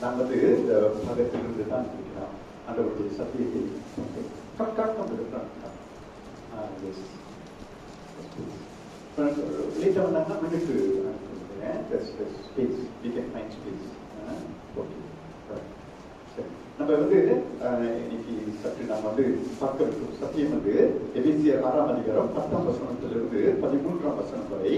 நான் வந்து இந்த பதத்திலிருந்து தான் இருக்கிறோம் ஆண்டவருடைய சத்தியத்தை லேட்டா வந்தாங்கன்னா வீட்டுக்கு space we can find space. Okay சரி, நம்ம வந்து இன்னைக்கு சற்று நாம் வந்து பார்க்க இருக்கும் சத்தியம் வந்து எபேசியர் 6ஆம் அதிகாரம் 10ஆம் வசனத்திலிருந்து 13ஆம் வசனம் வரை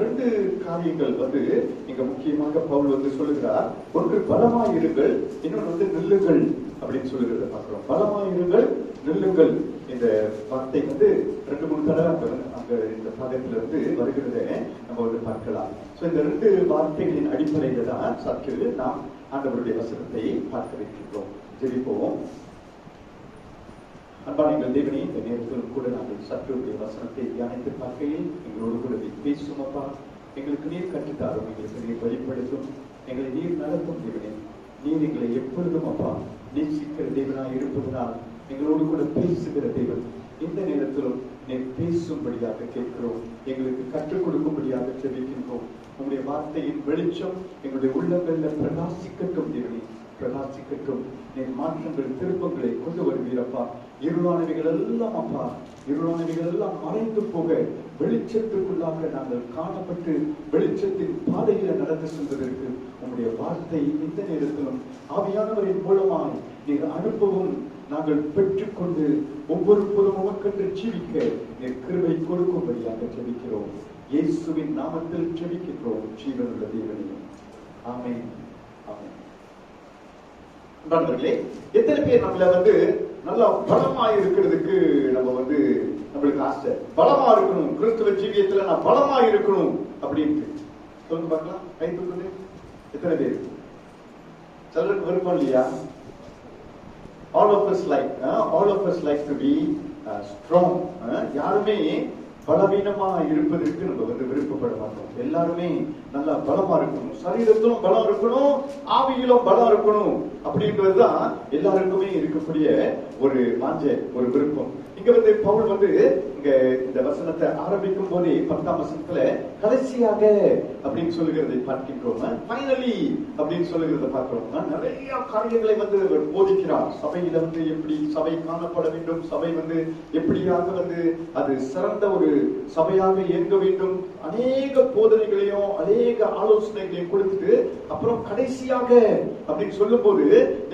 2 காரியங்கள் வந்து இங்க முக்கியமாக பவுல் வந்து சொல்லுகிறார். ஒன்று பலமாயிருங்கள், இன்னொன்று வந்து நில்லுங்கள் அப்படின்னு சொல்லுகிறத பார்க்கிறோம். பலமாயிருங்கள், நில்லுங்கள் இந்த வார்த்தை வந்து 2-3 தடவை அங்க இந்த பாகத்துல இருந்து வருகிறத நம்ம வந்து பார்க்கலாம். சோ இந்த 2 வார்த்தைகளின் அடிப்படையில தான் சற்று நாம் ஆண்டவருடைய வசனத்தை பார்க்க வைக்கின்றோம். ஜெபிப்போம். அன்பான எங்கள் தேவனே, இந்த நேரத்தில் கூட நாங்கள் சற்றுடைய வசனத்தை தியானித்து பார்க்கையில் எங்களோடு கூட பேசும் அப்பா. எங்களுக்கு நீர் கற்றுத்தாரும், எங்களுக்கு நீர் வெளிப்படுத்தும், எங்களை நீர் நடத்தும் தேவனே. நீர் எங்களை எப்பொழுதும் அப்பா நேசிக்கிற தேவனாய் இருப்பதனால் எங்களோடு கூட பேசுகிற தேவன். இந்த நேரத்திலும் நீர் பேசும்படியாக கேட்கிறோம், எங்களுக்கு கற்றுக் கொடுக்கும்படியாக ஜெபிக்கின்றோம். உங்களுடைய வார்த்தையின் வெளிச்சம் எங்களுடைய உள்ளங்கள்ல பிரகாசிக்கட்டும் தேவனே, பிரகாசிக்கட்டும். நீர் மாற்றங்கள் திருப்பங்களை கொண்டு வருவீரப்பா. இருளானவைகள் எல்லாம் அப்பா, இருளானவைகள் எல்லாம் மறைந்து போக வெளிச்சத்துக்குள்ளாக நாங்கள் காணப்பட்டு வெளிச்சத்தின் பாதையில நடந்து செல்வதற்கு உங்களுடைய வார்த்தை இந்த நேரத்திலும் ஆவியானவரின் மூலமாய் நீர் அனுப்பவும் நாங்கள் பெற்றுக்கொண்டு ஒவ்வொரு பொருளும் உமக்கென்று ஜீவிக்க நீர் கிருபை கொடுக்கும்படியாக ஜெபிக்கிறோம். இயேசுவின் நாமத்தில் ஜெபிக்கிறோம் ஜீவனுள்ள தேவனே, ஆமென், ஆமென். நண்பர்களே, எத்தனை பேர் நம்மள வந்து நல்லா பலமா இருக்கிறதுக்கு நம்ம வந்து நம்மளுக்கு ஆசை, பலமா இருக்கணும், கிறிஸ்துவ ஜீவியத்துல நான் பலமா இருக்கணும் அப்படின்ட்டு சொல்லுங்க பார்க்கலாம். கை தூக்குது எத்தனை பேர்? சிலருக்கு விருப்பம் இல்லையா? All of us like to be strong. யாருமே பலவீனமா இருப்பதற்கு நம்ம வந்து விருப்பப்பட மாட்டோம். எல்லாருமே நல்லா பலமா இருக்கணும், சரீரத்திலும் பலம் இருக்கணும், ஆவியிலும் பலம் இருக்கணும் அப்படின்றதுதான் எல்லாருக்குமே இருக்கக்கூடிய ஒரு வாஞ்சை, ஒரு விருப்பம். இங்க வந்து பவுல் வந்து இங்க இந்த வசனத்தை ஆரம்பிக்கும் போதே 10ஆம் வசனத்துல கடைசியாக அப்படின்னு சொல்லுகிறதை பார்க்கின்றோம். ஃபைனலி அப்படின்னு சொல்லுகிறத பார்க்கிறோம். நிறைய காரியங்களை வந்து போதிக்கிறார். சபையில வந்து எப்படி சபை காணப்பட வேண்டும், சபை வந்து எப்படியாக வந்து அது சிறந்த ஒரு சபையாக இயங்க வேண்டும், அநேக போதனைகளையும் அநேக ஆலோசனைகளையும் கொடுத்துட்டு அப்புறம் கடைசியாக அப்படின்னு சொல்லும் போது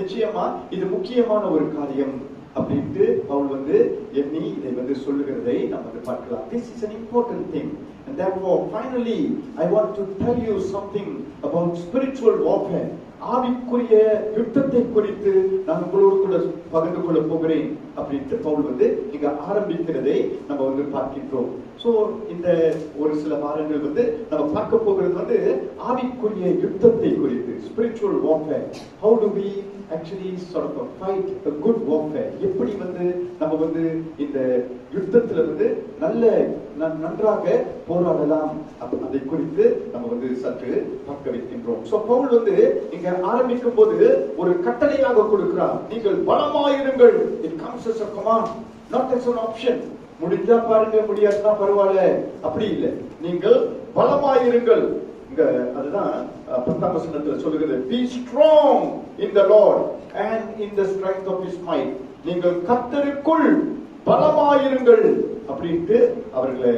நிச்சயமா இது முக்கியமான ஒரு காரியம் அப்படின்ட்டு பவுல் வந்து எண்ணி இதை வந்து சொல்லுகிறதை நம்ம வந்து பார்க்கலாம். This is an important thing, and therefore finally I want to tell you something about spiritual warfare. ஆவிக்குரிய யுத்தத்தை குறித்து நான் உங்களோடு கூட பகிர்ந்து கொள்ள போகிறேன் அப்படின்ட்டு பவுல் வந்து இங்க ஆரம்பிக்கிறதை நம்ம வந்து பார்க்கின்றோம். சோ இந்த ஒரு சில வாரங்கள் வந்து நம்ம பார்க்க போகிறது வந்து ஆவிக்குரிய யுத்தத்தை குறித்து, spiritual warfare. How do we actually sort of fight a good warfare? எப்படி வந்து நம்ம வந்து இந்த யுத்தத்துல வந்து நன்றாக போராடலாம், அதை குறித்து நம்ம வந்து சற்று பார்க்க வைக்கின்றோம். சோ பவுல் வந்து இங்க ஆரம்பிக்கும் போது ஒரு கட்டளையாக கொடுக்கிறார். நீங்கள் பலமாயிருங்கள். It comes as a command, not as an option. முடிஞ்சா பாருங்க, முடியாதுன்னா பரவாயில்ல, அப்படி இல்லை. நீங்கள் பலமாயிருங்கள். இங்க அதுதான் 10ஆம் வசனத்துல சொல்லுகிறது. Be strong in the Lord and in the strength of His might. நீங்கள் கர்த்தருக்குள் பலமாயிருங்கள் அப்படின்ட்டு அவர்களை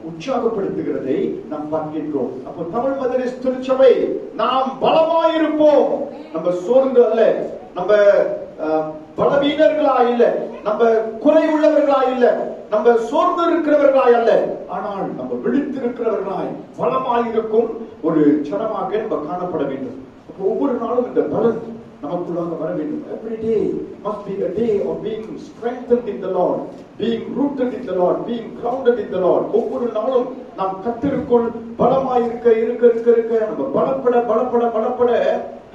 உற்சாகப்படுத்துகிறதை நாம் பார்க்கின்றோம். அப்போ தமிழ் மெதடிஸ்ட் திருச்சபை நாம் பலமாயிருப்போம். நம்ம சோர்ந்து அல்ல, நம்ம பலவீனர்களா இல்ல, நம்ம குறை உள்ளவர்களா இல்ல, நம்ம சோர்ந்து இருக்கிறவர்களாய் அல்ல, ஆனால் நம்ம விழித்திருக்கிறவர்களாய் பலமாயிருக்கும் ஒரு சனமாக நம்ம காணப்பட வேண்டும். ஒவ்வொரு நாளும் இந்த பலன் நமக்குள்ளாக வர வேண்டும். Every day must be a day of being strengthened in the Lord, being rooted in the Lord, being grounded in the Lord. ஒவ்வொரு நாளும் நாம் கர்த்தருக்குள் பலமாயிருக்க இருக்க இருக்க இருக்க நம்ம பலப்பட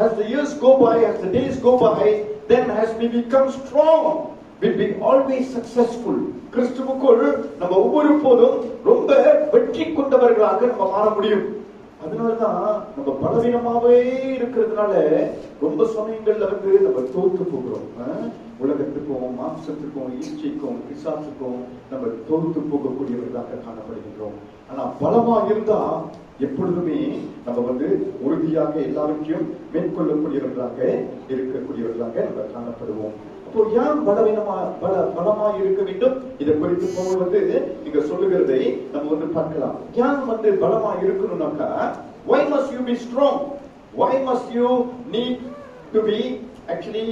as the years go by, as the days go by, then as we become strong, we'll be always successful. கிறிஸ்துவுக்குள் நம்ம ஒவ்வொரு போதும் ரொம்ப வெற்றி கொண்டவர்களாக நம்ம மாற முடியும். அதனாலதான் நம்ம பலவீனமாவே இருக்கிறதுனால ரொம்ப சமயங்கள்ல வந்து நம்ம தோற்று போகிறோம். உலகத்துக்கும் மாம்சத்துக்கும் ஈச்சைக்கும் பிசாசுக்கும் நம்ம தோற்று போகக்கூடியவர்களாக காணப்படுகின்றோம். ஆனா பலமா இருந்தா எப்பொழுதுமே நம்ம வந்து உறுதியாக எல்லாவற்றையும் மேற்கொள்ளக்கூடியவர்களாக இருக்கக்கூடியவர்களாக நம்ம காணப்படுவோம். அப்போ ஏன் பலமா இருக்க வேண்டும்? இதை குறித்து பவுல் வந்து நீங்க சொல்லுகிறதை நம்ம வந்து பார்க்கலாம். ஏன் வந்து பலமா இருக்கணும்னாக்கா, why must you be strong? Why must you need to be actually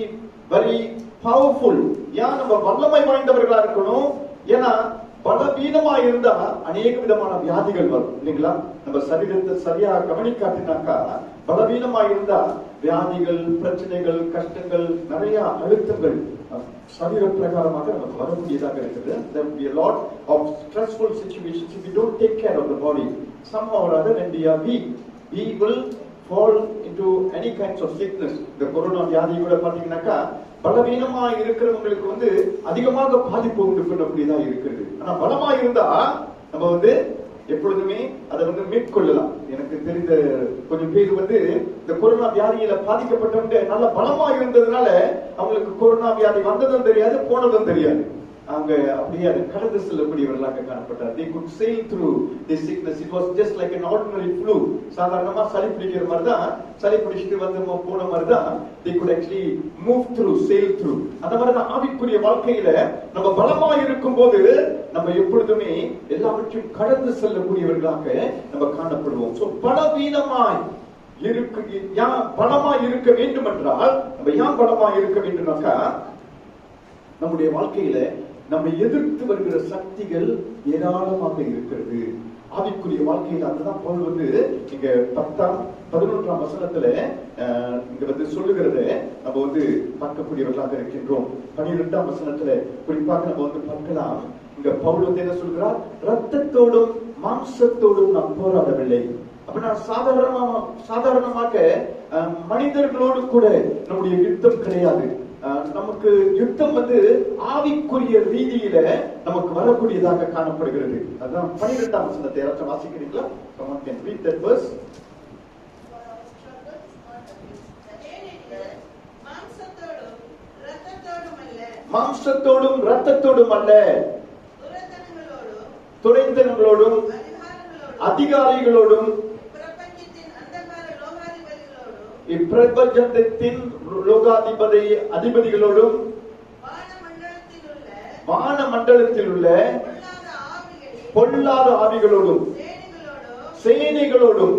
very powerful? ஏன் நம்ம வல்லமை வாய்ந்தவர்களா இருக்கணும்? ஏன்னா பலவீனமா இருந்தா அநேக விதமான வியாதிகள் வரும் இல்லைங்களா? நம்ம சரீரத்தை சரியா கவனிக்காட்டினாக்கா, பலவீனமா இருந்தா வியாதிகள், பிரச்சனைகள், கஷ்டங்கள், நிறைய அழுத்தங்கள் சரீர பிரகாரமாக நமக்கு வரக்கூடியதாக இருக்குது. There will be a lot of stressful situations if we don't take care of the body. Somehow or other, when we are weak, we will fall into any kinds of sickness. இந்த corona வியாதி கூட பாத்தீங்கன்னாக்கா, பலவீனமா இருக்கிறவங்களுக்கு வந்து அதிகமாக பாதிப்பு உண்டு பண்ணக்கூடியதா இருக்கிறது. ஆனா பலமா இருந்தா நம்ம வந்து எப்பொழுதுமே அதை வந்து மேற்கொள்ளலாம். எனக்கு தெரிந்த கொஞ்சம் பேர் வந்து இந்த கொரோனா வியாதியில பாதிக்கப்பட்டவங்க நல்ல பலமா இருந்ததுனால அவங்களுக்கு கொரோனா வியாதி வந்ததும் தெரியாது, போனதும் தெரியாது. அவங்க அப்படியே அதை கடந்து செல்லக்கூடியவர்களாக காணப்பட்டார். They could sail through this sickness. It was just like an ordinary flu. சாதாரணமா சளி பிடிக்கிற மாதிரி தான், சளி பிடிச்சிட்டு வந்து போன மாதிரி தான் they could actually move through, sail through. அந்த மாதிரி தான் ஆவிக்குரிய வாழ்க்கையில நம்ம பலமா இருக்கும் போது நம்ம எப்பொழுதுமே எல்லாவற்றையும் கடந்து செல்லக்கூடியவர்களாக நம்ம காணப்படுவோம். சோ பலவீனமாய் பலமா இருக்க வேண்டும் என்றால் நம்ம ஏன் பலமா இருக்க வேண்டும்னாக்கா, நம்முடைய வாழ்க்கையில நம்ம எதிர்த்து வருகிற சக்திகள் ஏராளமாக இருக்கிறது. ஆவிக்குரிய வாழ்க்கையில அதுதான் பவுல் வந்து இங்க 11ஆம் வசனத்துல இங்க வந்து சொல்லுகிறத நம்ம வந்து பார்க்கக்கூடியவர்களாக இருக்கின்றோம். 12ஆம் வசனத்துல குறிப்பாக நம்ம வந்து பார்க்கலாம். இங்க பவுல் வந்து என்ன சொல்கிறார்? இரத்தத்தோடும் மாம்சத்தோடும் நாம் போராடவில்லை. அப்படின்னா சாதாரணமாக மனிதர்களோடு கூட நம்முடைய யுத்தம் கிடையாது. நமக்கு யுத்தம் வந்து ஆவிக்குரிய ரீதியில நமக்கு வரக்கூடியதாக காணப்படுகிறது. அதான் 12ஆம் வசனத்தை யாராச்சும் வாசிக்கிறீங்களா? Someone can read that verse. மாம்சத்தோடும் இரத்தத்தோடும் அல்ல, துரைத்தனங்களோடும் அதிகாரிகளோடும் இப்பிரபஞ்சத்தின் அதிபதிகளோடும் வான மண்டலத்தில் உள்ள பொல்லாத ஆவிகளோடும் சேனைகளோடும்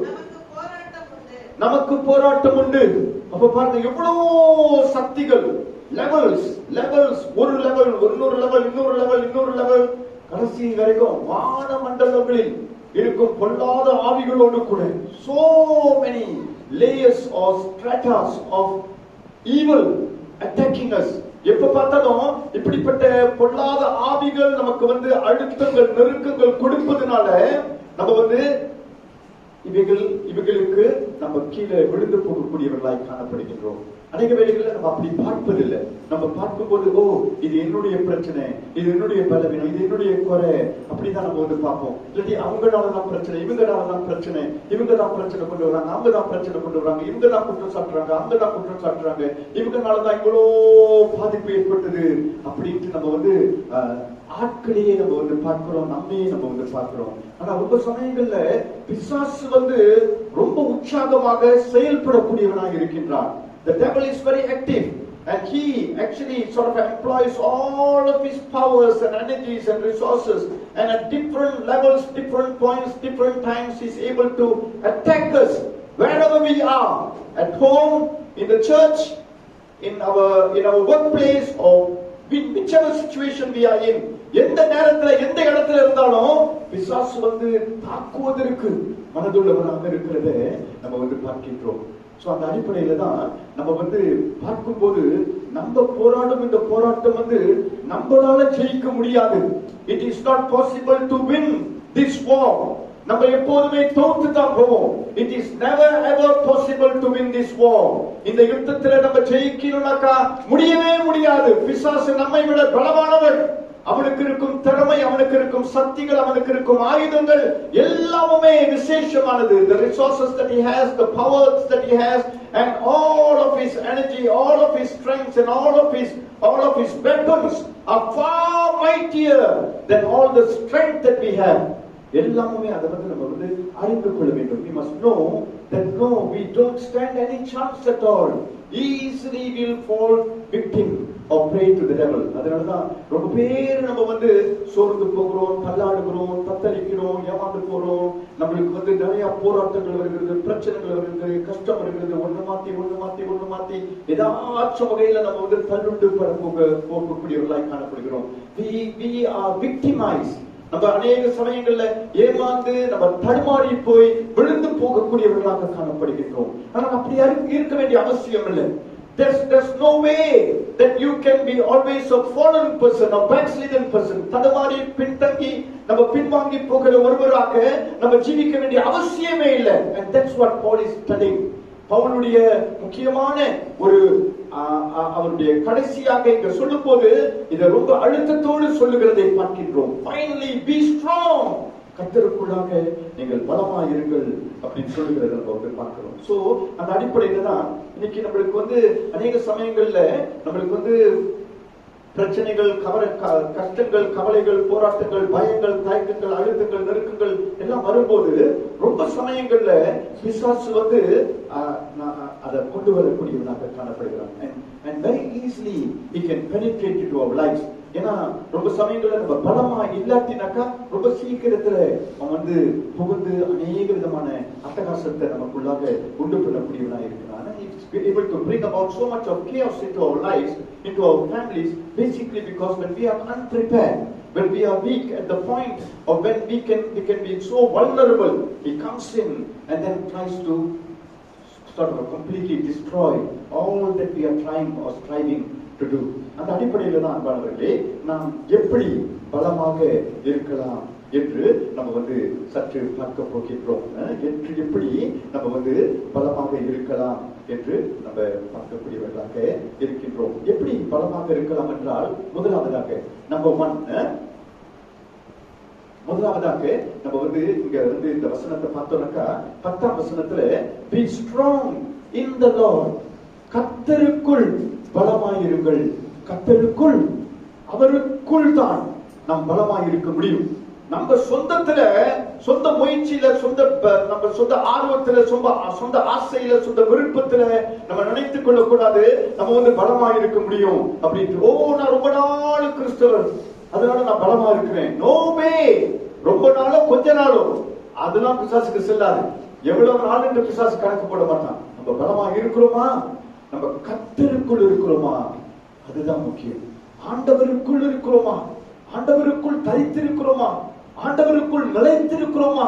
நமக்கு போராட்டம் உண்டு. அப்ப பாருங்க, எவ்வளவு சக்திகள், லெவல்ஸ், ஒரு லெவல், இன்னொரு லெவல், கடைசி வரைக்கும் வான மண்டலங்களில் இருக்கும் பொல்லாத ஆவிகளோடு கூட so many layers or stratas of evil attacking us. எப்ப பார்த்தாலும் இப்படிப்பட்ட பொல்லாத ஆவிகள் நமக்கு வந்து அழுத்தங்கள், நெருக்கங்கள் கொடுப்பதனால நம்ம வந்து இவைகளுக்கு நம்ம கீழே விழுந்து போகக்கூடியவர்களாய் காணப்படுகின்றோம். அநேக வேளைகளில் நம்ம அப்படி பார்ப்பதில்லை. நம்ம பார்க்கும்போது, ஓ இது என்னுடைய பிரச்சனை, இது என்னுடைய பலவீனம், இது என்னுடைய குறை, அப்படிதான் நம்ம வந்து பார்ப்போம். இல்லாட்டி அவங்களாலதான் பிரச்சனை, இவங்களாலதான் பிரச்சனை, இவங்கதான் பிரச்சனை கொண்டு வராங்க, அவங்கதான் பிரச்சனை கொண்டு வராங்க, இவங்கதான் குற்றம் சாட்டுறாங்க, அவங்கதான் குற்றம் சாட்டுறாங்க, இவங்கனாலதான் இவ்வளோ பாதிப்பு ஏற்பட்டது அப்படின்ட்டு நம்ம வந்து ஆட்களையே நம்ம வந்து பார்க்கிறோம், நம்மையே நம்ம வந்து பார்க்கிறோம். ஆனா ரொம்ப சமயங்கள்ல பிசாசு வந்து ரொம்ப உற்சாகமாக செயல்படக்கூடியவனாக இருக்கின்றான். The devil is very active and he actually sort of employs all of his powers and energies and resources, and at different levels, different points, different times he's able to attack us wherever we are, at home, in the church, in our workplace, or in whichever situation we are in. எந்த நேரத்துல எந்த இடத்துல இருந்தாலும் பிசாசு வந்து தாக்குவதற்கு மனதுள்ளவனாக இருக்கிறத நம்ம வந்து பார்க்கின்றோம். சோ அந்த அடிப்படையில தான் நம்ம வந்து பார்க்கும்போது நம்ம போராடும் இந்த போராட்டம் வந்து நம்மளால ஜெயிக்க முடியாது. It is not possible to win this war. நம்ம எப்போதுமே தோற்று தான் போவோம். It is never ever possible to win this war. இந்த யுத்தத்துல நம்ம ஜெயிக்கணும்னாக்கா முடியவே முடியாது. பிசாசு நம்மை விட பலமானவன். அவனுக்கு இருக்கும் திறமை, அவனுக்கு இருக்கும் சக்திகள், அவனுக்கு இருக்கும் ஆயுதங்கள் எல்லாமே விசேஷமானது. The resources that he has, the powers that he has, and all of his energy, all of his strength, and all of his weapons are far mightier than all the strength that we have. எல்லாமே அதை வந்து நம்ம வந்து அறிந்து கொள்ள வேண்டும். We must know that no, we don't stand any chance at all. Easily will fall victim of prey to the devil. அதனாலதான் ரொம்ப பேர் நம்ம வந்து சோர்ந்து போகிறோம், தள்ளாடுகிறோம், தத்தளிக்கிறோம், ஏமாந்து போறோம். நம்மளுக்கு வந்து நிறைய போராட்டங்கள் வருகிறது, பிரச்சனைகள் வருகிறது, கஷ்டம் வருகிறது. ஒண்ணு மாத்தி ஏதாச்சும் வகையில நம்ம வந்து தள்ளுண்டு போகக்கூடியவர்களாய் காணப்படுகிறோம். We are victimized. நம்ம அநேக சமயங்கள்ல ஏமாந்து நம்ம தடுமாறி போய் விழுந்து போகக்கூடியவர்களாக காணப்படுகின்றோம். ஆனால் அப்படி இருக்க வேண்டிய அவசியம் இல்லை. There's no way that you can be always a fallen person, a backslidden person. தடுமாறி பின்தங்கி நம்ம பின்வாங்கி போகிற ஒருவராக நம்ம ஜீவிக்க வேண்டிய அவசியமே இல்லை. And that's what Paul is studying. பவுலுடைய முக்கியமான ஒரு அவருடைய கடைசியாக இங்க சொல்லும் போது இதை ரொம்ப அழுத்தத்தோடு சொல்லுகிறதை பார்க்கின்றோம். Finally be strong. கர்த்தருக்குள்ளாக நீங்கள் பலமாய் இருங்கள் அப்படின்னு சொல்லுகிறத நம்ம வந்து பார்க்கிறோம். சோ அந்த அடிப்படையில தான் இன்னைக்கு நம்மளுக்கு வந்து அநேக சமயங்கள்ல நம்மளுக்கு வந்து பிரச்சனைகள், கஷ்டங்கள், கவலைகள், போராட்டங்கள், பயங்கள், தயக்கங்கள், அழுத்தங்கள், நெருக்கங்கள் எல்லாம் வரும்போது ரொம்ப சமயங்கள்ல பிசாசு வந்து அதை கொண்டு வரக்கூடியவனாக காணப்படுகிறான். And very easily he can penetrate into our lives. ஏன்னா ரொம்ப சமயங்கள்ல நம்ம பலமா இல்லாட்டினாக்கா ரொம்ப சீக்கிரத்துல அவன் வந்து புகுந்து அநேக விதமான அட்டகாசத்தை நமக்குள்ளாக உண்டு பண்ணக்கூடியவனா இருக்கிறான். He's able to bring about so much of chaos into our lives, into our families, basically because when we are unprepared, when we are weak at the point of when we can be so vulnerable, he comes in and then tries to sort of completely destroy all that we are trying or striving to do. அந்த அடிப்படையில தான் அன்பானவர்களே நாம் எப்படி பலமாக இருக்கலாம் என்று நம்ம வந்து சற்று பார்க்க போகின்றோம். எப்படி நம்ம வந்து பலமாக இருக்கலாம் என்று நம்ம பார்க்கக்கூடியவர்களாக இருக்கின்றோம். எப்படி பலமாக இருக்கலாம் என்றால் முதலாவதாக நம்ம வந்து இங்க வந்து இந்த வசனத்தை பார்த்தோம்னாக்கா 10ஆம் வசனத்துல be strong in the Lord. கர்த்தருக்குள் பலமாயிருங்கள். கர்த்தருக்குள், அவருக்குள் தான் நாம் பலமாய் இருக்க முடியும். நம்ம சொந்தத்துல, சொந்த முயற்சியில, நம்ம சொந்த ஆர்வத்துல, சொந்த ஆசையில, சொந்த விருப்பத்துல நம்ம நினைத்துக் கொள்ள கூடாது நம்ம வந்து பலமா இருக்க முடியும் அப்படின்ட்டு. நான் ரொம்ப நாள் கிறிஸ்தவர் அதனால நான் பலமா இருக்கிறேன். No way. ரொம்ப நாளோ கொஞ்ச நாளோ அதெல்லாம் பிசாசுக்கு செல்லாது. எவ்வளவு நாள் என்று பிசாசு கணக்கு போட மாட்டான். நம்ம பலமா இருக்கிறோமா, நம்ம கர்த்தருக்குள் இருக்கிறோமா, அதுதான் முக்கியம். ஆண்டவருக்குள் இருக்கிறோமா, ஆண்டவருக்குள் தரித்திருக்கிறோமா, ஆண்டவருக்குள் நிலைத்திருக்கிறோமா.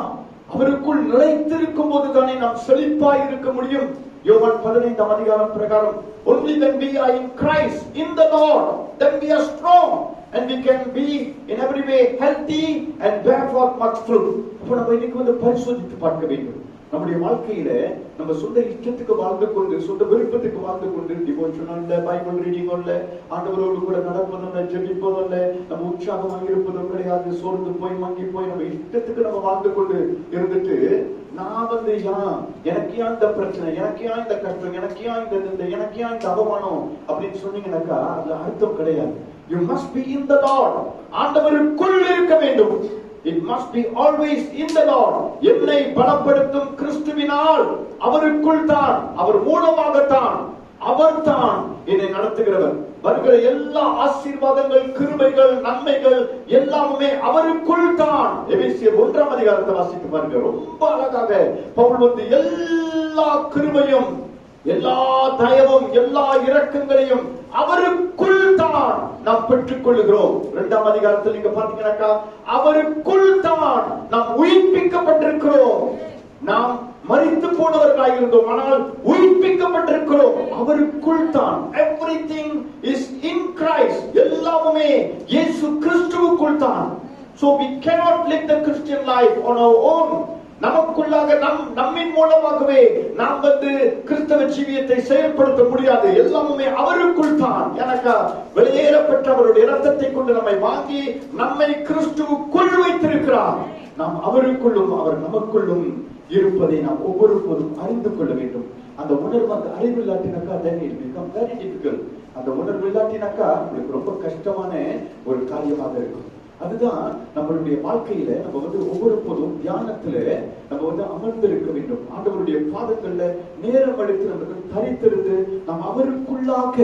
அவருக்குள் நிலைத்திருக்கும் போது தானே நாம் செழிப்பாய் இருக்க முடியும். யோவான் 15ஆம் அதிகாரம் பிரகாரம் only when we are in Christ, in the Lord, then we are strong and we can be in every way healthy and bear forth much fruit. அப்ப நம்ம இன்னைக்கு வந்து பரிசோதித்து பார்க்க வேண்டும். நம்முடைய வாழ்க்கையில நம்ம சொந்த இஷ்டத்துக்கு வாழ்ந்து கொண்டு, சொந்த விருப்பத்துக்கு வாழ்ந்து கொண்டு, டிவோஷனும் இல்ல, பைபிள் ரீடிங்கும் இல்ல, ஆண்டவரோடு கூட நடப்பதும் இல்ல, ஜெபிப்பதும் இல்ல, நம்ம உற்சாகமாக இருப்பதும் கிடையாது, சோர்ந்து போய் மங்கி போய் நம்ம இஷ்டத்துக்கு நம்ம வாழ்ந்து கொண்டு இருந்துட்டு நான் வந்து எனக்கு ஏன் இந்த பிரச்சனை, எனக்கு ஏன் இந்த கஷ்டம், எனக்கு ஏன் இந்த எனக்கு ஏன் இந்த அவமானம் அப்படின்னு சொன்னீங்கன்னாக்கா அதுல அர்த்தம் கிடையாது. You must be in the Lord. ஆண்டவருக்குள் இருக்க வேண்டும். It must be always in the Lord. என்னை பலப்படுத்தும் கிறிஸ்துவினால், அவருக்குள் தான், அவர் மூலமாகத்தான், அவர்தான் என்னை நடத்துகிறவர். வருகிற எல்லா ஆசீர்வாதங்கள், கிருபைகள், நன்மைகள் எல்லாமே அவருக்குள் தான். எபேசியர் 1ஆம் அதிகாரத்தை வாசித்து பாருங்க. ரொம்ப அழகாக பவுல் வந்து எல்லா கிருபையும், எல்லா தயவும், எல்லா இரக்கங்களையும் அவருக்குள் தான் நாம் பெற்றுக் கொள்கிறோம். 2ஆம் அதிகாரத்தில் நீங்க பாத்தீங்கன்னாக்கா அவருக்குள் தான் நாம் உயிர்ப்பிக்கப்பட்டிருக்கிறோம். நாம் மரித்து போனவர்களாக இருந்தோம், ஆனால் உயிர்ப்பிக்கப்பட்டிருக்கிறோம். அவருக்குள் தான். Everything is in Christ. எல்லாமே இயேசு கிறிஸ்துவுக்குள் தான். So we cannot live the Christian life on our own. நமக்குள்ளாக நம்மின் மூலமாகவே நாம் வந்து கிறிஸ்தவ ஜீவியத்தை செயல்படுத்த முடியாது. எல்லாமே அவருக்குள் தான். எனக்கா வெளியேறப்பட்ட அவருடைய இரத்தத்தை கொண்டு நம்மை வாங்கி நம்மை கிறிஸ்துவுக்குள் வைத்திருக்கிறார். நாம் அவருக்குள்ளும் அவர் நமக்குள்ளும் இருப்பதை நாம் ஒவ்வொரு போதும் அறிந்து கொள்ள வேண்டும். அந்த உணர்வு, அந்த அறிவு இல்லாட்டினாக்கா then it becomes very difficult. அந்த உணர்வு இல்லாட்டினாக்கா உங்களுக்கு ரொம்ப கஷ்டமான ஒரு காரியமாக இருக்கும். அதுதான் நம்மளுடைய வாழ்க்கையில நம்ம வந்து ஒவ்வொரு போதும் தியானத்துல நம்ம வந்து அமர்ந்திருக்க வேண்டும். ஆண்டவருடைய பாதங்கள்ல நேரம் எடுத்து நமக்கு தரித்திருந்து நாம் அவருக்குள்ளாக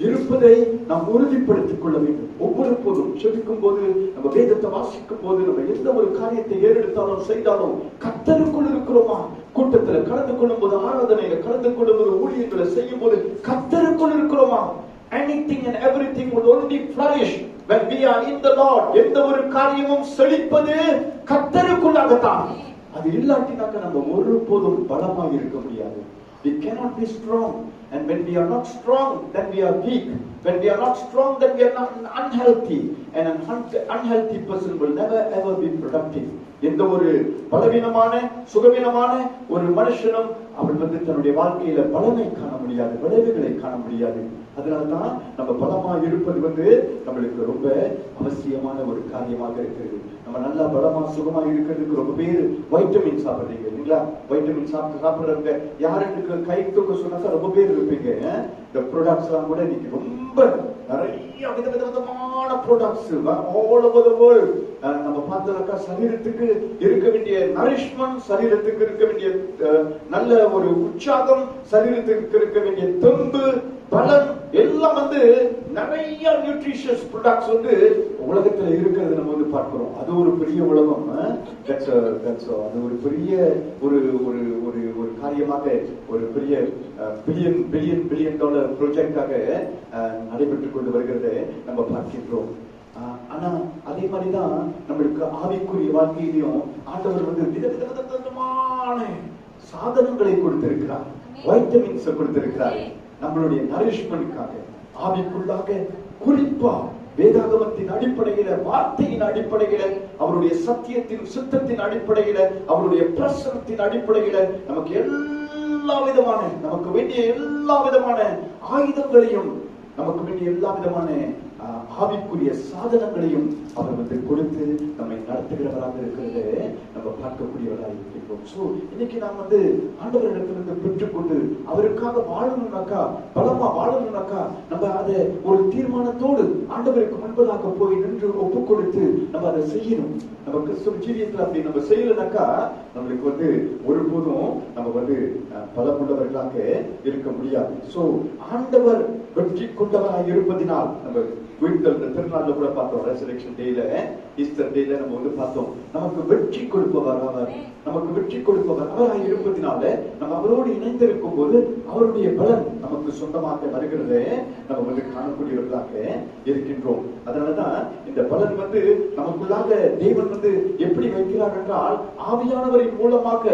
இருப்பதை நாம் உறுதிப்படுத்திக் கொள்ள வேண்டும். ஒவ்வொரு போதும் செபிக்கும் போது, நம்ம வேதத்தை வாசிக்கும் போது, நம்ம எந்த ஒரு காரியத்தை ஏறெடுத்தாலும் செய்தாலும் கர்த்தருக்குள் இருக்கிறோமா? கூட்டத்துல கலந்து கொள்ளும் போது, ஆராதனையில கலந்து கொள்ளும் போது, ஊழியர்களை செய்யும் போது கர்த்தருக்குள் இருக்கிறோமா? Anything and everything will only flourish when we are in the Lord. எந்த ஒரு காரியமும் செழிப்பது கர்த்தருக்குள்ளாகத்தான். அது இல்லாட்டினாக்க நம்ம ஒருபோதும் பலமாக இருக்க முடியாது. We cannot be strong, and when we are not strong, then we are weak. When we are not strong, then we are not unhealthy, and an unhealthy person will never ever be productive. எந்த ஒரு பலவீனமான சுகவீனமான ஒரு மனுஷனும் அவன் வந்து தன்னுடைய வாழ்க்கையில பலனை காண முடியாது, விளைவுகளை காண முடியாது. அதனால்தான் நம்ம பலமா இருப்பது வந்து நம்மளுக்கு ரொம்ப அவசியமான ஒரு காரியமாக இருக்கிறது. நம்ம நல்லா பலமா சுகமா இருக்கிறதுக்கு ரொம்ப பேர் வைட்டமின் சாப்பிடுறீங்க இல்லைங்களா? வைட்டமின் சாப்பிடுறவங்க யாருக்கு கை தூக்க சொன்னாக்கா ரொம்ப பேர் இருப்பீங்க. இந்த ப்ராடக்ட்ஸ் எல்லாம் கூட இன்னைக்கு ரொம்ப நிறைய விதவிதமான products all over the world. நம்ம பார்த்தோம்னாக்கா சரீரத்துக்கு இருக்க வேண்டிய நரிஷ்மென்ட், சரீரத்துக்கு இருக்க வேண்டிய நல்ல ஒரு உற்சாகம், சரீரத்துக்கு இருக்க வேண்டிய தெம்பு, பலன் எல்லாம் வந்து நிறைய நியூட்ரிஷியஸ் ப்ராடக்ட்ஸ் வந்து உலகத்துல இருக்கிறது நம்ம வந்து பார்க்கிறோம். அது ஒரு பெரிய உலகம். அது ஒரு பெரிய ஒரு ஒரு ஒரு ஒரு காரியமாக, ஒரு பெரிய பில்லியன் டாலர் ப்ராஜெக்டாக நடைபெற்றுக் கொண்டு வருகிறதை நம்ம பார்க்கின்றோம். ஆனா அதே மாதிரிதான் நம்மளுக்கு ஆவிக்குரிய வாழ்க்கையிலையும் ஆண்டவர் வந்து விதவிதமான சாதனங்களை கொடுத்திருக்கிறார், வைட்டமின்ஸ் கொடுத்திருக்கிறார். நம்மளுடைய நரிஷ்மென்ட்காக, ஆவிக்குள்ளாக, குறிப்பா வேதாகமத்தின் அடிப்படையில, வார்த்தையின் அடிப்படையில, அவருடைய சத்தியத்தின் சித்தத்தின் அடிப்படையில, அவருடைய பிரசனத்தின் அடிப்படையில நமக்கு எல்லா விதமான, நமக்கு வேண்டிய எல்லா விதமான ஆயுதங்களையும், நமக்கு வேண்டிய எல்லா விதமான ஆவிக்குரிய சாதனங்களையும் அவர் வந்து கொடுத்து நம்மை நடத்துகிறவராக இருக்கிறத நம்ம பார்க்கக்கூடியவராக இருக்கின்றோம். சோ இன்னைக்கு நாம் வந்து ஆண்டவரிடத்திலிருந்து பெற்றுக்கொண்டு அவருக்காக வாழணும்னாக்கா, பலமா வாழணும்னாக்கா, நம்ம அதை ஒரு தீர்மானத்தோடு ஆண்டவருக்கு முன்பதாக போய் நின்று ஒப்பு கொடுத்து நம்ம அதை செய்யணும். நம்ம கிறிஸ்துவ ஜீவியத்தில் அப்படி நம்ம செய்யலனாக்கா நம்மளுக்கு வந்து ஒருபோதும் நம்ம வந்து பலமுள்ளவர்களாக இருக்க முடியாது. சோ ஆண்டவர் வெற்றி கொண்டவராக இருப்பதினால் நம்ம திருநாள்ல கூட பார்த்தோம், ரெசரக்ஷன் டேல, ஈஸ்டர் டேல நம்ம வந்து பார்த்தோம், நமக்கு வெற்றி கொடுப்பவர் அவர், நமக்கு வெற்றி கொடுப்பவர் அவராக இருப்பதினால நம்ம அவரோடு இணைந்திருக்கும் போது அவருடைய பலன் நமக்கு சொந்தமாக வருகிறத நம்ம வந்து காணக்கூடியவர்களாக இருக்கின்றோம். அதனாலதான் இந்த பலன் வந்து நமக்குள்ளாக தேவன் வந்து எப்படி வைக்கிறார் என்றால், ஆவியானவரின் மூலமாக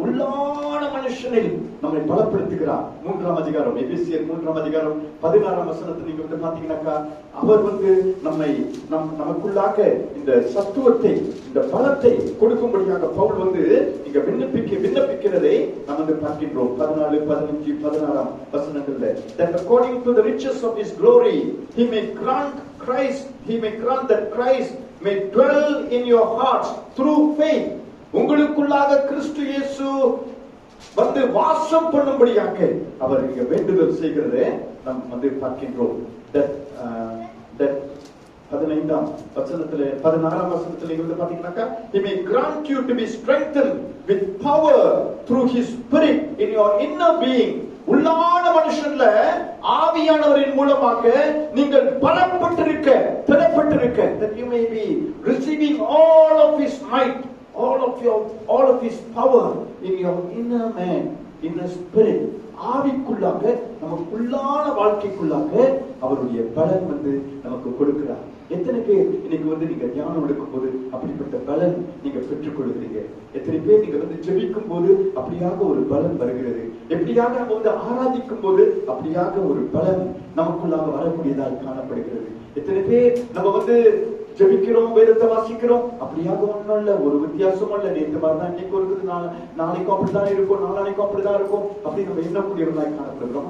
உள்ளான மனுஷனில் நம்மை பலப்படுத்துகிறார். 3ஆம் அதிகாரம், எபேசியர் 3ஆம் அதிகாரம் 16ஆம் வசனத்தை நீங்க வந்து பாத்தீங்கன்னாக்கா, அவர் வந்து நம்மை நமக்குள்ளாக இந்த சத்துவத்தை, இந்த பலத்தை கொடுக்கும்படியாக பவுல் வந்து இங்க விண்ணப்பிக்கிறதை நாம் வந்து பார்க்கின்றோம். 14, 15, 16ஆம் வசனங்கள்ல, that according to the riches of his glory he may grant that Christ may dwell in your hearts through faith. உங்களுக்குள்ளாக கிறிஸ்து இயேசு வந்து வாசம் பண்ணும்படியாக அவர் இங்க வேண்டுதல் செய்கிறதை நாம் வந்து பார்க்கின்றோம். that 15ஆம் வசனத்துல, 16ஆம் வசனத்துல நீங்க வந்து பாத்தீங்கன்னாக்கா, he may grant you to be strengthened with power through his spirit in your inner being. உள்ளான மனுஷன்ல ஆவியானவரின் மூலமாக நீங்கள் பலப்பட்டிருக்க, that you may be receiving all of his might, all of his power in your inner man, inner spirit. ஆவிக்குள்ளாக, நமக்குள்ளான வாழ்க்கைக்குள்ளாக அவருடைய பலன் வந்து நமக்கு கொடுக்கிறார். எத்தனை பேர் இன்னைக்கு வந்து நீங்க தியானம் எடுக்கும் போது அப்படிப்பட்ட பலன் நீங்க பெற்றுக் கொள்கிறீங்க? எத்தனை பேர் நீங்க வந்து ஜெபிக்கும் போது அப்படியாக ஒரு பலன் வருகிறது? எப்படியாக நம்ம வந்து ஆராதிக்கும் போது அப்படியாக ஒரு பலன் நமக்குள்ளாக வரக்கூடியதாக காணப்படுகிறது? எத்தனை பேர் நம்ம வந்து ஜெபிக்கிறோம், வேதத்தை வாசிக்கிறோம், அப்படியாக ஒன்றும் இல்ல, ஒரு வித்தியாசமும் இல்ல, நேற்று மாதிரிதான் இன்னைக்கு இருக்குது, நாளைக்கும் அப்படிதான் இருக்கும், நாளானைக்கும் அப்படிதான் இருக்கும், அப்படி நம்ம எண்ணக்கூடியவர்களாக காணப்படுகிறோம்.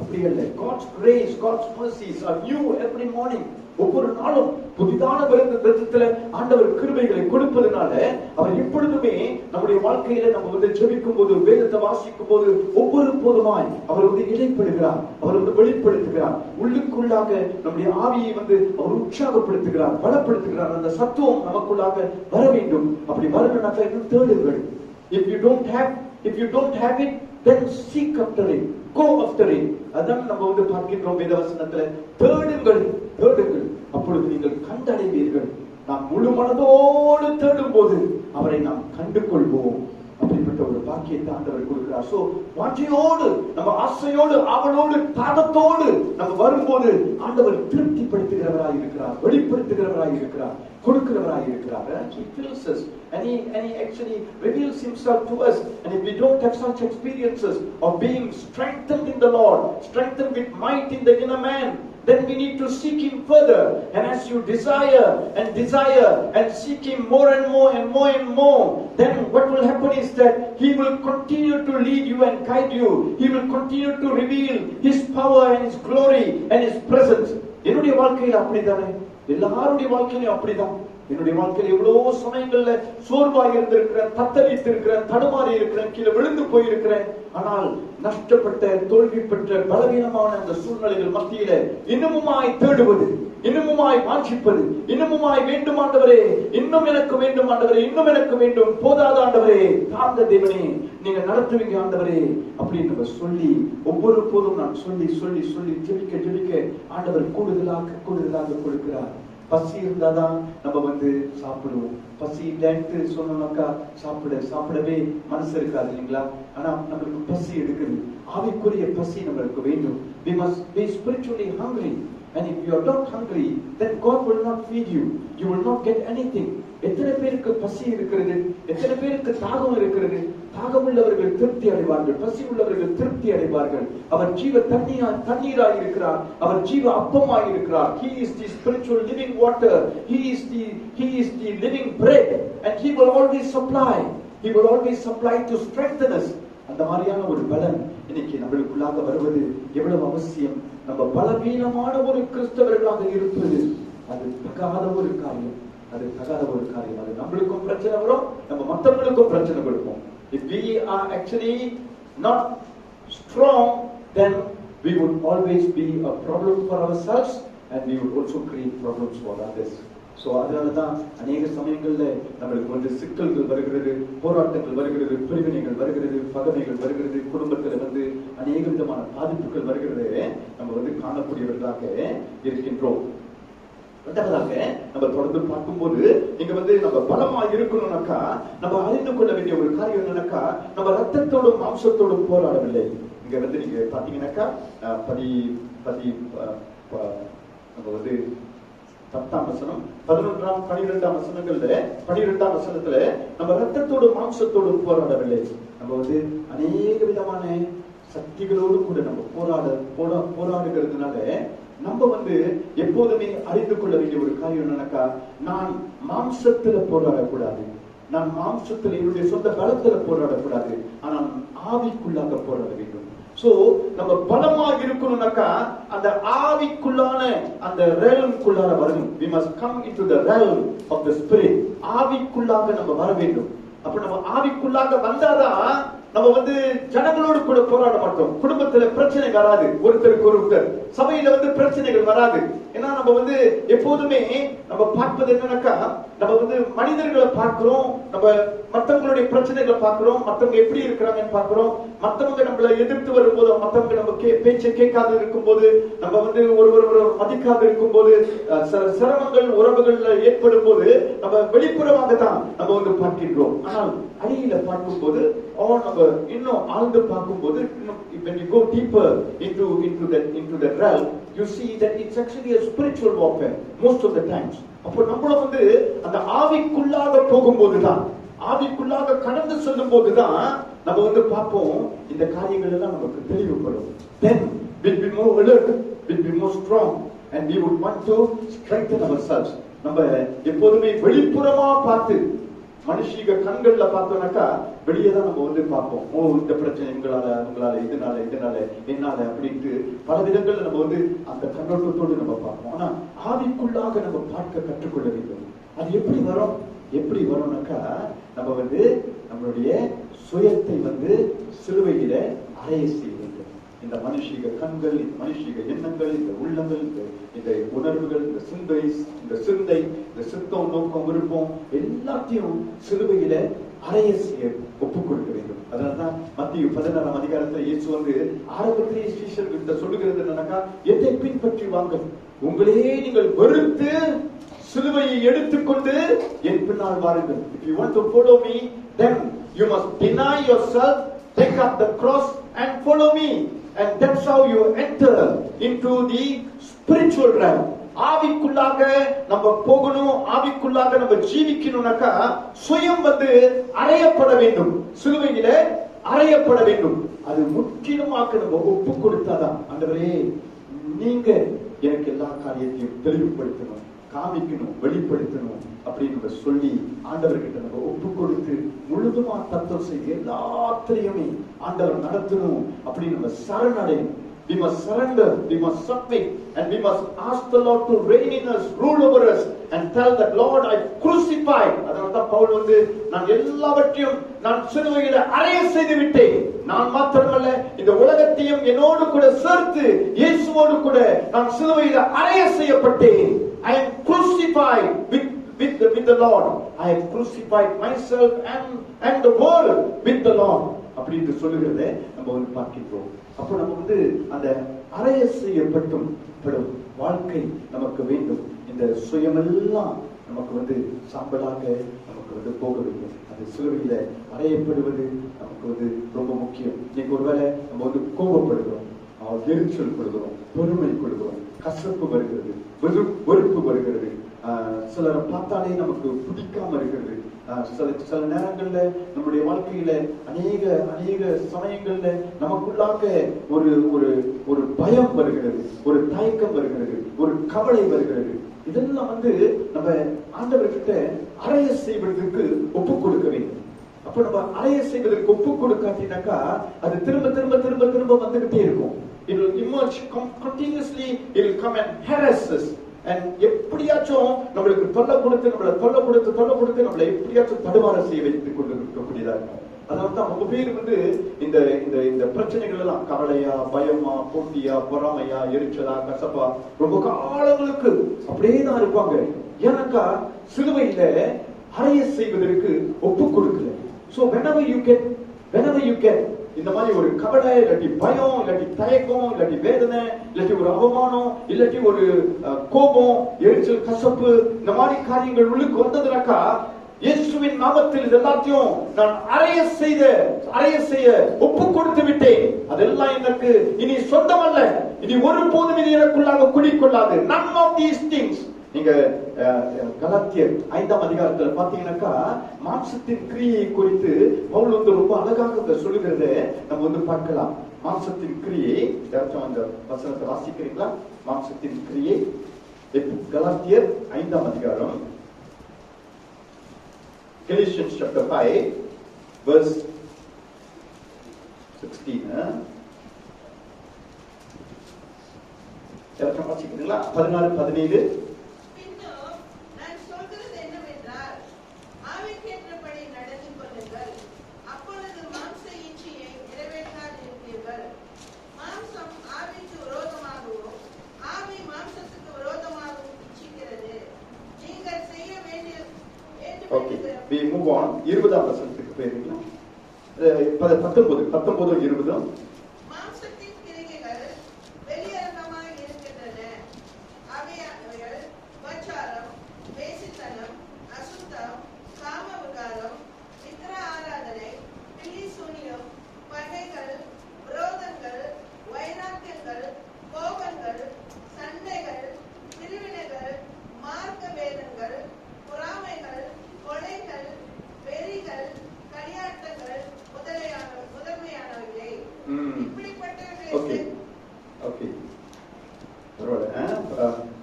அப்படி அல்ல. God's grace, God's mercies are new every morning. ஒவ்வொரு நாளும் புதிதான விதத்துல ஆண்டவர் கிருபைகளை கொடுப்பதனால அவர் எப்பொழுதுமே நம்முடைய வாழ்க்கையில நம்ம வந்து ஜெபிக்கும் போது, வேதத்தை வாசிக்கும் போது ஒவ்வொரு போதுமாய் அவர் வந்து இடைப்படுகிறார், அவர் வந்து வெளிப்படுத்துகிறார். உள்ளுக்குள்ளாக நம்முடைய ஆவியை வந்து அவர் உற்சாகப்படுத்துகிறார், பலப்படுத்துகிறார். அந்த சத்துவம் நமக்குள்ளாக வர வேண்டும். அப்படி வரணும்னாக்கா இன்னும் தேடுங்கள். If you don't have it, then seek after it, go after it. அதான் நம்ம வந்து பார்க்கின்றோம் வேதவசனத்துல, தேடுங்கள், தேடுங்கள், அப்பொழுது நீங்கள் கண்டடைவீர்கள். நாம் முழு மனதோடு தேடும் போது அவரை நாம் கண்டு கொள்வோம். அப்படிப்பட்ட ஒரு பாக்கியத்தை ஆண்டவர் கொடுக்கிறார். சோ வாஞ்சையோடு, நம்ம ஆசையோடு, அவளோடு, தாகத்தோடு நம்ம வரும்போது ஆண்டவர் திருப்திப்படுத்துகிறவராய் இருக்கிறார், வெளிப்படுத்துகிறவராய் இருக்கிறார், கொடுக்கிறவராய் இருக்கிறார். He fills us and he actually reveals himself to us. And if we don't have such experiences of being strengthened in the Lord, strengthened with might in the inner man, then we need to seek him further. And as you desire and seek him more and more and more and more, then what will happen is that he will continue to lead you and guide you. He will continue to reveal his power and his glory and his presence. என்னுடைய வாழ்க்கையில அப்படிதானே, எல்லாருடைய வாழ்க்கையிலும் அப்படிதான். என்னுடைய வாழ்க்கையில் எவ்வளவு சமயங்கள்ல சோர்வாக இருந்திருக்கிறேன், தத்தளித்து இருக்கிறேன், தடுமாறி இருக்கிறேன், கீழே விழுந்து போயிருக்கிறேன். ஆனால் நஷ்டப்பட்ட, தோல்வி பெற்ற, பலவீனமான அந்த சூழ்நிலைகள் மத்தியில இன்னமுமாய் தேடுவது, இன்னமுமாய் வாஞ்சிப்பது, இன்னமுமாய் வேண்டும் ஆண்டவரே, இன்னும் எனக்கு வேண்டும் ஆண்டவரே, இன்னும் எனக்கு வேண்டும், போதாத ஆண்டவரே, தாங்க தேவனே, நீங்க நடத்துவீங்க ஆண்டவரே அப்படின்னு நம்ம சொல்லி ஒவ்வொரு போதும் நான் சொல்லி சொல்லி சொல்லி ஜெபிக்க ஜெபிக்க ஆண்டவர் கூடுதலாக கூடுதலாக கொடுக்கிறார். பசி இருந்தாதான் நம்ம வந்து சாப்பிடுவோம். பசி இல்லைன்ட்டு சொன்னோம்னாக்கா சாப்பிடவே மனசு இருக்காது இல்லைங்களா? ஆனா நம்மளுக்கு பசி எடுக்குது, ஆவிக்குரிய பசி நம்மளுக்கு வேண்டும். We must be spiritually hungry. And if you are not hungry, then God will not feed you. You will not get anything. எத்தனை பேருக்கு பசி இருக்கிறது, எத்தனை பேருக்கு தாகம் இருக்கிறது? தாகம் உள்ளவர்கள் திருப்தி அடைவார்கள், பசி உள்ளவர்கள் திருப்தி அடைவார்கள். அவர் ஜீவ தண்ணீராய் இருக்கிறார், அவர் ஜீவ அப்பமாய் இருக்கிறார். He is the spiritual living water. He is the living bread, and he will always supply. He will always supply to strengthen us. அந்த மாதிரியான ஒரு பலன் இன்னைக்கு நம்மளுக்குள்ளாக வருவது எவ்வளவு அவசியம். நம்ம பலவீனமான ஒரு கிறிஸ்தவர்களாக இருப்பது அது தகாத ஒரு காரியம், அது தகாத ஒரு காரியம். அது நம்மளுக்கும் பிரச்சனை வரும், நம்ம மற்றவங்களுக்கும் பிரச்சனை கொடுப்போம். If we are actually not strong, then we would always be a problem for ourselves, and we would also create problems for others. So அதனாலதான் அநேக சமயங்கள்ல நம்மளுக்கு வந்து சிக்கல்கள் வருகிறது, போராட்டங்கள் வருகிறது, பிரிவினைகள் வருகிறது, பகைமைகள் வருகிறது, குடும்பத்துல வந்து அநேக விதமான பாதிப்புகள் வருகிறது. நம்ம வந்து காணக்கூடியவர்களாக இருக்கின்றோம். இரண்டாவதாக நம்ம தொடர்ந்து பார்க்கும்போது நீங்க வந்து நம்ம பலமா இருக்கணும்னாக்கா நம்ம அறிந்து கொள்ள வேண்டிய ஒரு காரியம் என்னன்னாக்கா, நம்ம ரத்தத்தோடும் மாம்சத்தோடும் போராடவில்லை. இங்க வந்து நீங்க பாத்தீங்கன்னாக்கா நம்ம வந்து 10ஆம் வசனம் 11ஆம் 12ஆம் வசனங்கள்ல 12ஆம் வசனத்துல நம்ம ரத்தத்தோடும் மாம்சத்தோடும் போராடவில்லை. நம்ம வந்து அநேக விதமான சக்திகளோடு கூட நம்ம போராடுகிறதுனால நம்ம வந்து எப்போதுமே அறிந்து கொள்ள வேண்டிய ஒரு காரியம் என்னன்னாக்கா, நான் மாம்சத்துல போராடக்கூடாது, நான் மாம்சத்துல என்னுடைய சொந்த பலத்துல போராடக்கூடாது, ஆனால் ஆவிக்குள்ளாக போராட வேண்டும். சோ நம்ம பலமா இருக்கணும்னாக்கா அந்த ஆவிக்குள்ளான அந்த realmக்குள்ளார வரணும். We must come into the realm of the spirit. ஆவிக்குள்ளாக நம்ம வர வேண்டும். அப்ப நம்ம ஆவிக்குள்ளாக வந்தாதான் நம்ம வந்து ஜனங்களோடு கூட போராட மாட்டோம். குடும்பத்துல பிரச்சனை வராது, ஒருத்தருக்கு ஒருத்தர் சபையில வந்து பிரச்சனைகள் வராது. ஏன்னா நம்ம வந்து எப்போதுமே நம்ம பார்ப்பது என்னன்னாக்கா, நம்ம வந்து மனிதர்களை பார்க்கிறோம், நம்ம மற்றவங்களுடைய பிரச்சனைகளை பார்க்கிறோம், மற்றவங்க எப்படி இருக்கிறாங்கன்னு பார்க்கிறோம். மற்றவங்க நம்மள எதிர்த்து வரும்போது, மற்றவங்க நம்ம பேச்சை கேட்காத இருக்கும் போது, நம்ம வந்து ஒருவர் மதிக்காத இருக்கும் போது, சிரமங்கள் உறவுகள்ல ஏற்படும் போது நம்ம வெளிப்புறமாக தான் நம்ம வந்து பார்க்கின்றோம். ஆனால் அடியில பார்க்கும் போது நம்ம இன்னும் ஆழ்ந்து பார்க்கும் போது, when you go deeper into the realm, you see that it's actually a spiritual warfare most of the times. அப்போ நம்மள வந்து அந்த ஆவிக்குள்ளாக போகும்போதுதான், ஆவிக்குள்ளாக கடந்து செல்லும் போதுதான் நம்ம வந்து பார்ப்போம் இந்த காரியங்கள் எல்லாம் நமக்கு தெளிவுபடும். Then we'll be more alert, we'll be more strong, and we would want to strengthen ourselves. நம்ம எப்போதுமே வெளிப்புறமா பார்த்து மனுஷீக கண்கள்ல பார்த்தோம்னாக்கா வெளியே தான் நம்ம வந்து பார்ப்போம். ஓ, இந்த பிரச்சனை உங்களால இதனால என்னால அப்படின்ட்டு பல விதங்கள்ல நம்ம வந்து அந்த கண்ணோட்டத்தோடு நம்ம பார்ப்போம். ஆனா ஆவிக்குள்ளாக நம்ம பார்க்க கற்றுக்கொள்ள வேண்டும். அது எப்படி வரும்னாக்கா நம்ம வந்து நம்மளுடைய சுயத்தை வந்து சிலுவையில அறைய செய்ய வேண்டும். இந்த மனுஷீக கண்கள், இந்த மனுஷீக எண்ணங்கள், இந்த உள்ளங்கள், இந்த உணர்வுகள், இந்த சிந்தை, இந்த சித்தம், நோக்கம், விருப்பம் எல்லாத்தையும் சிலுவையில அறைய செய்ய ஒப்புக் கொடுக்க வேண்டும். அதனாலதான் மத்திய 16ஆம் அதிகாரத்துல இயேசு வந்து ஆரம்பத்திலேயே சீஷர்கள் சொல்லுகிறது என்னன்னாக்கா, எதை பின்பற்றி வாங்க, உங்களையே நீங்கள் வெறுத்து சிலுவையை எடுத்துக்கொண்டு என் பின்னால் வாருங்கள். If you want to follow me, then you must deny yourself, take up the cross and follow me. And that's how you enter into the spiritual realm. ஆவிக்குள்ளாக நம்ம போகணும், ஆவிக்குள்ளாக நம்ம ஜீவிக்கணும்னாக்கா சுயம் வந்து அறையப்பட வேண்டும், சிலுவையில அறையப்பட வேண்டும். அது முற்றிலுமாக நம்ம ஒப்பு கொடுத்தாதான், ஆண்டவரே நீங்க எனக்கு எல்லா காரியத்தையும் தெளிவுபடுத்தணும், காமிக்கணும், வெளிப்படுத்தணும் அப்படின்னு சொல்லி ஆண்டவர்கிட்ட நம்ம ஒப்பு கொடுத்து முழுதுமா தத்துவம் செய்து எல்லாத்திலையுமே ஆண்டவர் நடத்தணும் அப்படின்னு நம்ம சரணடையணும். We must surrender, we must submit, and we must ask the Lord to reign in us, rule over us, and tell that Lord, I crucified. அதனால்தான் பவுல் வந்து நான் எல்லாவற்றையும் நான் சிலுவையில அறைய செய்து விட்டேன். நான் மாத்திரமல்ல, இந்த உலகத்தையும் என்னோடு கூட சேர்த்து இயேசுவோடு கூட நான் சிலுவையில அறைய செய்யப்பட்டேன். I am crucified with the Lord. I have crucified myself and the world with the Lord. அப்படின்னு சொல்லுகிறதை நம்ம வந்து பார்க்கிறோம். அப்போ நம்ம வந்து அந்த அறைய செய்யப்படும் வாழ்க்கை நமக்கு வேண்டும். இந்த சுயமெல்லாம் நமக்கு வந்து சாம்பலாக நமக்கு வந்து போக வேண்டும். அந்த சிலுவையில அறையப்படுவது நமக்கு வந்து ரொம்ப முக்கியம். இன்னைக்கு ஒருவேளை நம்ம வந்து கோபப்படுகிறோம், எரிச்சல் படுகிறோம், பொறுமை கொள்கிறோம், கசப்பு வருகிறது, வெறுப்பு வருகிறது, சிலரை பார்த்தாலே நமக்கு பிடிக்காம இருக்கிறது. சில நேரங்கள்ல நம்முடைய வாழ்க்கையில அநேக சமயங்கள்ல நமக்குள்ளாக ஒரு பயம் வருகிறது, ஒரு தயக்கம் வருகிறது, ஒரு கவலை வருகிறது. இதெல்லாம் வந்து நம்ம ஆண்டவர்கிட்ட அறைய செய்வதற்கு ஒப்பு கொடுக்க வேண்டும். அப்ப நம்ம அறைய செய்வதற்கு ஒப்பு கொடுக்காட்டினாக்கா அது திரும்ப வந்துகிட்டே இருக்கும். It will emerge continuously, it will come and harass us. And எப்படியாச்சும் நம்மளுக்கு தொல்லை கொடுத்து நம்மளை எப்படியாச்சும் தடுமாற செய்ய வைத்துக் கொண்டு இருக்கக்கூடியதா இருக்கும். அதனால்தான் ரொம்ப பேர் வந்து இந்த பிரச்சனைகள் எல்லாம் கவலையா, பயமா, போட்டியா, பொறாமையா, எரிச்சலா, கசப்பா ரொம்ப காலங்களுக்கு அப்படியே தான் இருப்பாங்க. ஏன்னாக்கா சிலுவையில அறைய செய்வதற்கு ஒப்பு கொடுக்கல. So whenever you get இந்த மாதிரி ஒரு கவலை, இல்லாட்டி பயம், இல்லாட்டி தயக்கம், இல்லாட்டி வேதனை, இல்லாட்டி ஒரு அவமானம், இல்லாட்டி ஒரு கோபம், எரிச்சல், கசப்பு, இந்த மாதிரி காரியங்கள் உள்ளுக்கு வந்ததுனாக்கா இயேசுவின் நாமத்தில் இது எல்லாத்தையும் நான் அறைய செய்ய ஒப்பு கொடுத்து விட்டேன். அதெல்லாம் எனக்கு இனி சொந்தமல்ல, இனி ஒருபோதும் இது எனக்குள்ளாக குடிக்கொள்ளாது. None of these things. நீங்க கலாத்தியர் 5ஆம் அதிகாரத்துல பாத்தீங்கன்னாக்கா மாம்சத்தின் கிரியை குறித்து பவுல் வந்து ரொம்ப அழகாக சொல்லுகிறத நம்ம வந்து பார்க்கலாம். மாம்சத்தின் கிரியை அந்த வசனத்தை வாசிக்கிறீங்களா? மாம்சத்தின் கிரியை கலாத்தியர் 5ஆம் அதிகாரம், Galatians chapter 5 verse 16. வாசிக்கிறீங்களா? 16, 17. Okay, we move on. 20ஆம் வசனத்துக்கு போயிருக்கீங்களா? 19, 20. மாம்சத்தின் கிரியைகள் வெளியரங்கமாய் இருக்கின்றன. அவைகள் விபச்சாரம், வேசித்தனம், அசுத்தம், காம விகாரம், விக்கிர ஆராதனை, பில்லி சூனியம், பகைகள், விரோதங்கள், வைராக்கியங்கள், கோபங்கள், சண்டைகள், பிரிவினைகள், மார்க்க வேதங்கள், பொறாமைகள், கொலைகள், வெறிகள், களியாட்டங்கள் முதன்மையானவைகளே. இப்படிப்பட்டவைகளை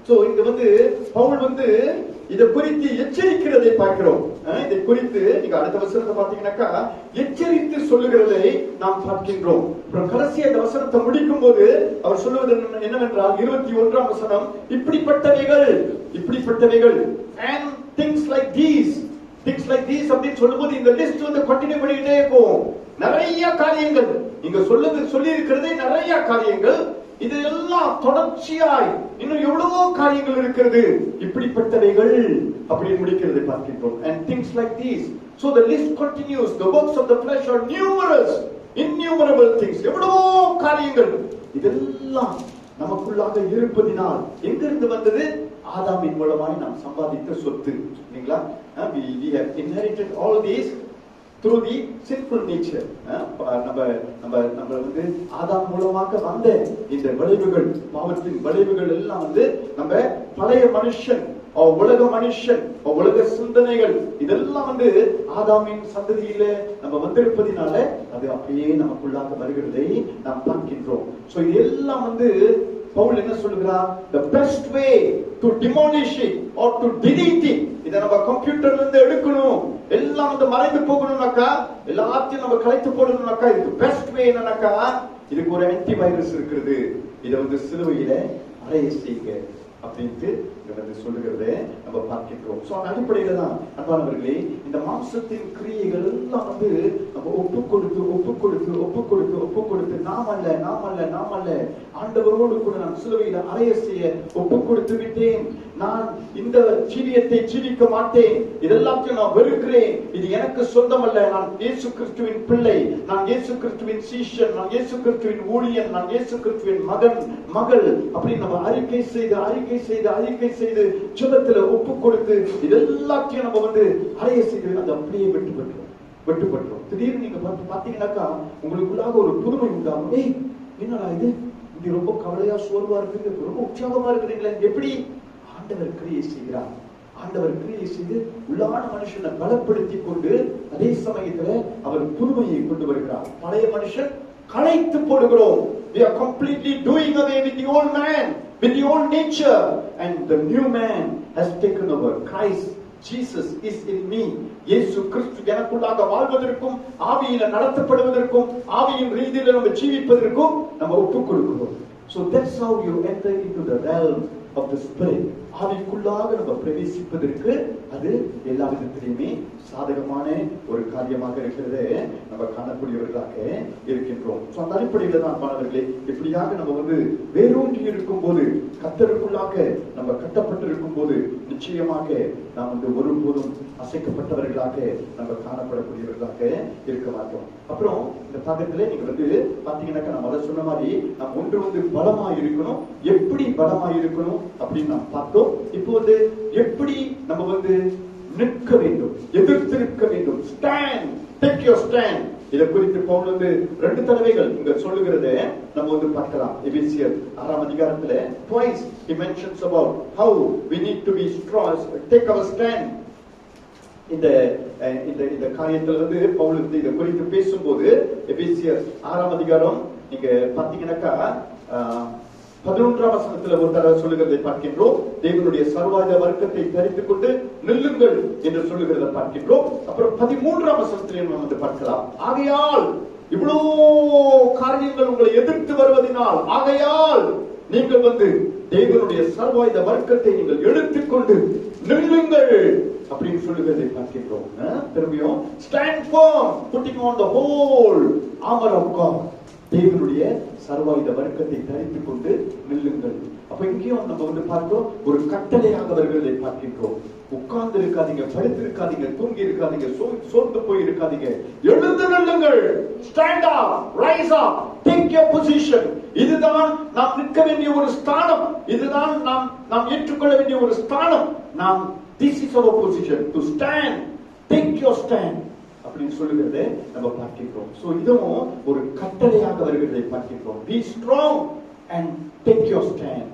சோ இங்க வந்து பவுல் வந்து இத குறித்து எச்சரிக்கிறதை பார்க்கிறோம். இதை குறித்து நீங்க அடுத்த வசனத்தை பாத்தீங்கன்னாக்கா எச்சரித்து சொல்லுகிறதை நாம் பார்க்கின்றோம். அப்புறம் கடைசி அந்த வசனத்தை முடிக்கும் போது அவர் சொல்லுவது என்னவென்றால் 21ஆம் வசனம், இப்படிப்பட்டவைகள் and things like these அப்படின்னு சொல்லும்போது இந்த லிஸ்ட் வந்து கண்டினியூ பண்ணிக்கிட்டே போகும். நிறைய காரியங்கள் நீங்க சொல்லி இருக்கிறதே நிறைய காரியங்கள். இது எல்லாம் தொடர்ச்சியாய் இன்னும் எவ்வளவோ காரியங்கள் இருக்கிறது. இப்படிப்பட்டவைகள் அப்படின்னு முடிக்கிறது பார்க்கின்றோம். And things like these. So the list continues. The works of the flesh are numerous, innumerable things. எவ்வளவோ காரியங்கள். இதெல்லாம் நமக்குள்ளாக இருப்பதினால் எங்கிருந்து வந்தது? ஆதாமின் மூலமாய் நாம் சம்பாதித்த சொத்து. இல்லைங்களா? We have inherited all these through the sinful nature. நம்ம வந்து ஆதாம் மூலமாக வந்த இந்த விளைவுகள், பாவத்தின் விளைவுகள் எல்லாம் வந்து நம்ம பழைய மனுஷன், உலக மனுஷன், உலக சிந்தனைகள் இதெல்லாம் வந்து ஆதாமின் சந்ததியில நம்ம வந்திருப்பதினால அது அப்படியே நமக்குள்ளாக வருகிறதை நாம் பார்க்கின்றோம். சோ இதெல்லாம் வந்து பவுல் என்ன சொல்லுகிறார்? The best way to demolish it or to delete it. இத நம்ம கம்ப்யூட்டர்ல இருந்து எடுக்கணும், எல்லாம் வந்து மறைந்து போகணும்னாக்கா, எல்லாத்தையும் நம்ம கலைத்து போடணும்னாக்கா இதுக்கு பெஸ்ட் வே என்னன்னாக்கா, இதுக்கு ஒரு ஆன்டி வைரஸ் இருக்குது. இத வந்து சிலுவையில அறைய செய்யுங்க அப்படின்ட்டு வந்து சொல்லுகிறத நம்ம பார்க்கின்றோம். சோ அந்த அடிப்படையில தான் அன்பானவர்களே இந்த மாம்சத்தின் கிரியைகள் எல்லாம் வந்து நம்ம ஒப்பு கொடுத்து நாம் அல்ல ஆண்டவரோடு கூட நான் சிலுவையில அறைய செய்ய ஒப்பு கொடுத்து விட்டேன். நான் இந்த ஜீவியத்தை ஜீவிக்க மாட்டேன், இதெல்லாத்தையும் நான் வெறுக்கிறேன், இது எனக்கு சொந்தமல்ல, நான் இயேசு கிறிஸ்துவின் பிள்ளை, நான் இயேசு கிறிஸ்துவின் சீஷன், நான் இயேசு கிறிஸ்துவின் ஊழியன், நான் இயேசு கிறிஸ்துவின் மகள் அப்படி நம்ம அறிக்கை செய்து ஜெபத்துல ஒப்பு கொடுத்து இதெல்லாத்தையும் நம்ம வந்து அறைய செய்து அது அப்படியே வெட்டுப்பட்டோம். திடீர்னு நீங்க பாத்தீங்கன்னாக்கா உங்களுக்குள்ளாக ஒரு புதுமை உண்டாகும். என்னடா இது ரொம்ப கவலையா சோர்வா இருக்குது, ரொம்ப உற்சாகமா இருக்குதுங்களா? எப்படி? ஆண்டவர் கிரியை செய்கிறார். ஆண்டவர் கிரியை செய்து உள்ளான மனுஷனை பலப்படுத்தி கொண்டு அதே சமயத்துல அவர் புதுமையை கொண்டு வருகிறார். பழைய மனுஷன் களைத்து போடுகிறோம். We are completely doing away with the old man, with the old nature, and the new man has taken over. Christ Jesus is in me. இயேசு கிறிஸ்து எனக்குள்ளாக வாழ்வதற்கும் ஆவியில நடத்தப்படுவதற்கும் ஆவியின் ரீதியில நம்ம ஜீவிப்பதற்கும் நம்ம ஒப்பு கொடுக்கிறோம். So that's how you enter into the realm of the spirit. ஆவிக்குள்ளாக நம்ம பிரவேசிப்பதற்கு அது எல்லா விதத்திலுமே சாதகமான ஒரு காரியமாக இருக்கிறது நம்ம காணக்கூடியவர்களாக இருக்கின்றோம். அந்த அடிப்படையில தான் மாணவர்களே இப்படியாக நம்ம வந்து வேரூன்றி இருக்கும் போது, கர்த்தருக்குள்ளாக நம்ம கட்டப்பட்டிருக்கும் போது நிச்சயமாக நாம் வந்து ஒருபோதும் அசைக்கப்பட்டவர்களாக நம்ம காணப்படக்கூடியவர்களாக இருக்க மாட்டோம். அப்புறம் இந்த பாகத்திலே நீங்க வந்து பாத்தீங்கன்னாக்கா நம்ம அதை சொன்ன மாதிரி நம்ம ஒன்று வந்து பலமா இருக்கணும். எப்படி பலமா இருக்கணும் அப்படின்னு நாம் பார்த்தோம். இப்போ வந்து எப்படி நம்ம வந்து நிற்க வேண்டும், எதிர்த்து நிற்க வேண்டும். Stand, take your stand. இதை குறித்து பவுல் வந்து 2 தடவைகள் இங்க சொல்லுகிறத நம்ம வந்து பார்க்கலாம். எபேசியர் 6ஆம் அதிகாரத்துல twice he mentions about how we need to be strong, take our stand. இந்த காரியத்துல வந்து பவுல் வந்து இதை குறித்து பேசும்போது எபேசியர் 6ஆம் அதிகாரம் நீங்க பாத்தீங்கன்னாக்கா 11ஆம் வசனத்துல ஒரு தடவை சொல்லுகிறதை பார்க்கின்றோம். தேவனுடைய சர்வாயுத வர்க்கத்தை தரித்துக் கொண்டு நில்லுங்கள் என்று சொல்லுகிறதை பார்க்கின்றோம். அப்புறம் 13ஆம் வசனத்திலே நம்ம வந்து பார்க்கலாம். ஆகையால் இவ்வளவு காரியங்கள் உங்களை எதிர்த்து வருவதனால், ஆகையால் நீங்கள் வந்து தேவனுடைய சர்வாயுத வர்க்கத்தை நீங்கள் எடுத்துக்கொண்டு நில்லுங்கள் அப்படின்னு சொல்லுகிறதை பார்க்கின்றோம். திரும்பியும் stand firm, putting on the whole armor of God. தேவனுடைய சர்வாயுத வர்க்கத்தை தரித்துக் கொண்டு நில்லுங்கள். அப்ப இங்கேயும் நம்ம வந்து பார்த்தோம் ஒரு கட்டளையாக வருகிறதை பார்க்கின்றோம். உட்கார்ந்து இருக்காதீங்க, படுத்து இருக்காதீங்க, தூங்கி இருக்காதீங்க, சோர்ந்து போய் இருக்காதீங்க, எழுந்து நில்லுங்கள். Stand up, rice up, take your position. இதுதான் நாம் நிற்க வேண்டிய ஒரு ஸ்தானம், இதுதான் நாம் ஏற்றுக்கொள்ள வேண்டிய ஒரு ஸ்தானம். this is our position to stand, take your stand அப்படின்னு சொல்லுகிறதை நம்ம பார்க்கிறோம். சோ இதுவும் ஒரு கட்டளையாக வருகிறதை பார்க்கிறோம். Be strong and take your stand.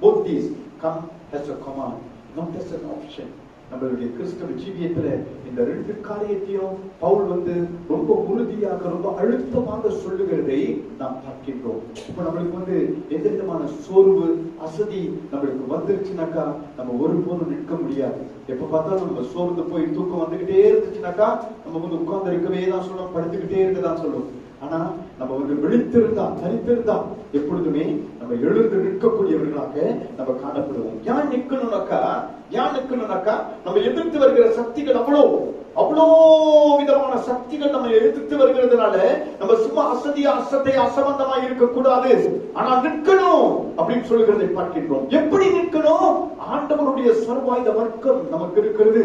Both these come as a command, not as an option. நம்மளுடைய கிறிஸ்தவ ஜீவியத்துல இந்த ரெண்டு காரியத்தையும் பவுல் வந்து ரொம்ப உறுதியாக ரொம்ப அழுத்தமாக சொல்லுகிறதை நாம் பார்க்கின்றோம். இப்ப நம்மளுக்கு வந்து எந்த விதமான சோர்வு அசதி நம்மளுக்கு வந்துருச்சுனாக்கா நம்ம ஒருபோதும் நிற்க முடியாது. எப்ப பார்த்தாலும் நம்ம சோர்ந்து போய் தூக்கம் வந்துகிட்டே இருந்துச்சுனாக்கா நம்ம வந்து உட்கார்ந்து இருக்கவே தான் சொல்லும், படுத்துக்கிட்டே இருக்கதான் சொல்லும். ஆனா நம்ம வந்து விழித்திருந்தா தனித்திருந்தா எப்பொழுதுமே நம்ம எழுந்து நிற்கக்கூடியவர்களாக நம்ம காணப்படுவோம். ஏன் நிக்கணும்னாக்கா நம்ம எதிர்த்து வருகிற சக்திகள் அவ்வளோ விதமான சக்திகள் நம்ம எதிர்த்து வருகிறதுனால நம்ம சும்மா அசத்தை அசம்பந்தமா இருக்க கூடாது. ஆனா நிற்கணும் அப்படின்னு சொல்லுகிறதை பார்க்கின்றோம். எப்படி நிற்கணும்? ஆண்டவருடைய சர்வாயுத வர்க்கம் நமக்கு இருக்கிறது,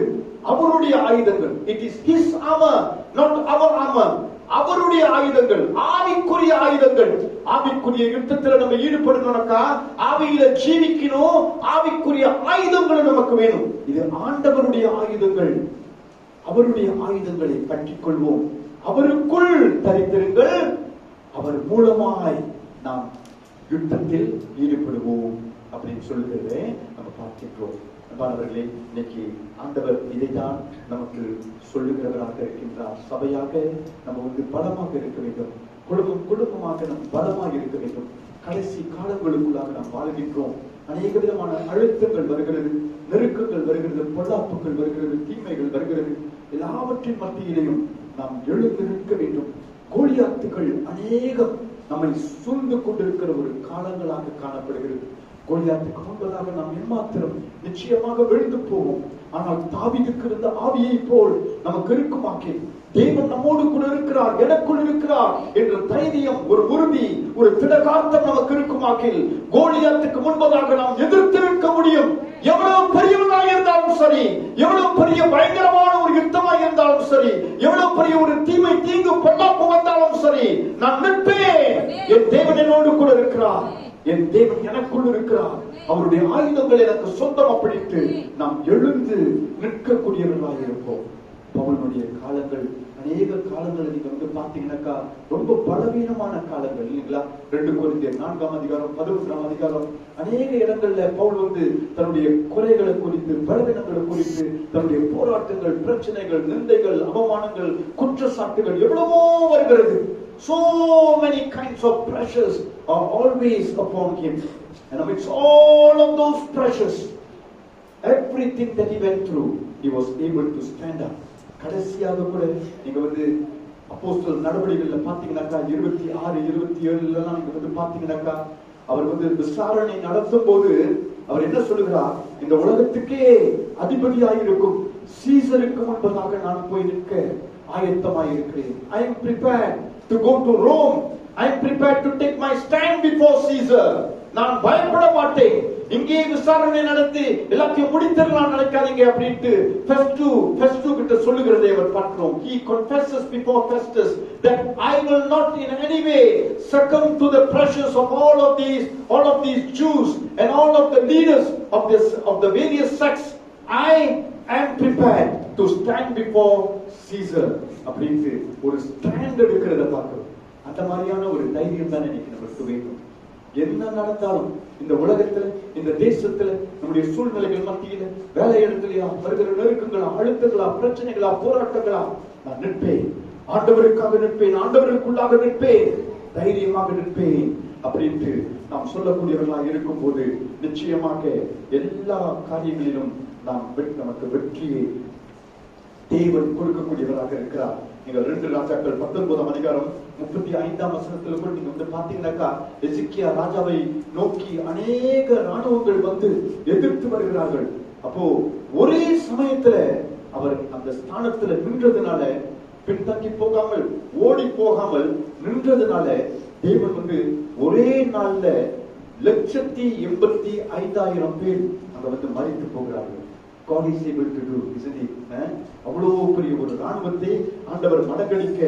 அவருடைய ஆயுதங்கள். It is his armor, not our armor. அவருடைய ஆயுதங்கள், ஆவிக்குரிய ஆயுதங்கள். ஆவிக்குரிய யுத்தத்துல நம்ம ஈடுபடணும்னாக்கா ஆவியில ஜீவிக்கணும், ஆவிக்குரிய ஆயுதங்கள் நமக்கு வேணும். இது ஆண்டவருடைய ஆயுதங்கள். அவருடைய ஆயுதங்களை பற்றிக் கொள்வோம், அவருக்குள் தரித்திருங்கள், அவர் மூலமாய் நாம் யுத்தத்தில் ஈடுபடுவோம் அப்படின்னு சொல்லுகிறதை நம்ம பார்க்கின்றோம். அன்பானவர்களே, இன்னைக்கு ஆண்டவர் இதைதான் நமக்கு சொல்லுகிறவராக இருக்கின்றார். சபையாக நம்ம வந்து பலமாக இருக்க வேண்டும், குடும்பமாக நாம் பலமாக இருக்க வேண்டும். கடைசி காலங்களுக்குள்ளாக நாம் வாழ்கின்றோம். அநேக விதமான அழுத்தங்கள் வருகிறது, நெருக்கங்கள் வருகிறது, பொல்லாப்புகள் வருகிறது, தீமைகள் வருகிறது. எல்லாவற்றின் மத்தியிலையும் நாம் எழுந்து நிற்க வேண்டும். கோலியாத்துகள் அநேகம் நம்மை சூழ்ந்து கொண்டிருக்கிற ஒரு காலங்களாக காணப்படுகிறது. கோலியாத்துக்கு முன்பதாக நாம் எம்மாத்திரம் நிச்சயமாக விழுந்து போவோம். ஆனால் தாவீதுக்கு இருந்த ஆவியை போல் நமக்கு இருக்குமாக்கே தேவன் நம்மோடு கூட இருக்கிறார், எனக்குள் இருக்கிறார் என்ற தைரியம், ஒரு உறுதி, ஒரு திடகார்த்தம் நமக்கு இருக்குமாக்கில் கோலியாத்துக்கு முன்பதாக நாம் எதிர்த்து நிற்க முடியும். எவ்வளவு பெரியவனாக இருந்தாலும் சரி, எவ்வளவு பெரிய பயங்கரமான ஒரு யுத்தமாக இருந்தாலும் சரி, எவ்வளவு பெரிய ஒரு தீங்கு பொல்லாப்பு வந்தாலும் சரி, நான் நிற்பேன். என் தேவன் என்னோடு கூட இருக்கிறார், என் தேவன் எனக்குள் இருக்கிறார், அவருடைய ஆயுதங்கள் எனக்கு சொந்தம் அப்படின்ட்டு நாம் எழுந்து நிற்கக்கூடியவர்களாக இருப்போம். பவுலுடைய காலங்கள், அநேக காலங்கள் நீங்க வந்து பாத்தீங்கன்னாக்கா ரொம்ப பலவீனமான காலங்கள் இல்லைங்களா? 2 கொரிந்தியர் 4ஆம் அதிகாரம் 11ஆம் அதிகாரம் அநேக இடங்கள்ல பவுல் வந்து தன்னுடைய குறைகளை குறித்து, பலவீனங்களை குறித்து, தன்னுடைய போராட்டங்கள், பிரச்சனைகள், நிந்தைகள், அவமானங்கள், குற்றச்சாட்டுகள் எவ்வளவோ வருகிறது. So many kinds of pressures are always upon him, and amidst all of those pressures, everything that he went through, he was able to stand up. கடைசியாக கூட நீங்க வந்து அப்போஸ்தலர் நடவடிக்கைகள்ல பாத்தீங்கன்னாக்கா 26, 27 எல்லாம் நீங்க வந்து பாத்தீங்கன்னாக்கா அவர் வந்து விசாரணை நடத்தும் போது அவர் என்ன சொல்லுகிறார்? இந்த உலகத்துக்கே அதிபதியாயிருக்கும் சீசருக்கு முன்பதாக நான் போய் நிற்க ஆயத்தமாயிருக்கிறேன். I am prepared to go to Rome. I am prepared to take my stand before Caesar. நான் பயப்பட மாட்டேன். இங்கே விசாரணை நடத்தி எல்லாத்தையும் முடித்திரலாம் நினைக்காதீங்க அப்படின்ட்டு Festus கிட்ட சொல்லுகிறதை அவர் பார்க்கிறோம். He confesses before Festus that I will not in any way succumb to the pressures of all of these Jews and all of the leaders of the various sects. I am prepared to stand before Caesar அப்படின்ட்டு ஒரு stand எடுக்கிறத பார்க்கிறோம். அந்த மாதிரியான ஒரு தைரியம் தான் இன்னைக்கு நமக்கு வேண்டும். என்ன நடந்தாலும் இந்த உலகத்துல, இந்த தேசத்துல, நம்முடைய சூழ்நிலைகள் மத்தியில, வேலை இடத்துலயா வருகிற நெருக்கங்களா, அழுத்தங்களா, பிரச்சனைகளா, போராட்டங்களா, நான் நிற்பேன், ஆண்டவருக்காக நிற்பேன், ஆண்டவருக்குள்ளாக நிற்பேன், தைரியமாக நிற்பேன் அப்படின்ட்டு நாம் சொல்லக்கூடியவர்களாக இருக்கும் போது நிச்சயமாக எல்லா காரியங்களிலும் நமக்கு வெற்றியை தேவன் கொடுக்கக்கூடியவராக இருக்கிறார். நீங்க 2 ராஜாக்கள் 19ஆம் அதிகாரம் 35ஆம் வசனத்துல கூட நீங்க வந்து பாத்தீங்கன்னாக்கா எசேக்கியா ராஜாவை நோக்கி அநேக ராணுவங்கள் வந்து எதிர்த்து வருகிறார்கள். அப்போ ஒரே சமயத்துல அவர் அந்த ஸ்தானத்துல நின்றதுனால, பின்தங்கி போகாமல், ஓடி போகாமல் நின்றதுனால தேவன் வந்து ஒரே நாள்ல 185,000 பேர் அங்க வந்து மரித்து போகிறார்கள். God is able to do, isn't he? அவ்வளவு பெரிய ஒரு ராணுவத்தை ஆண்டவர் மடங்கடிக்க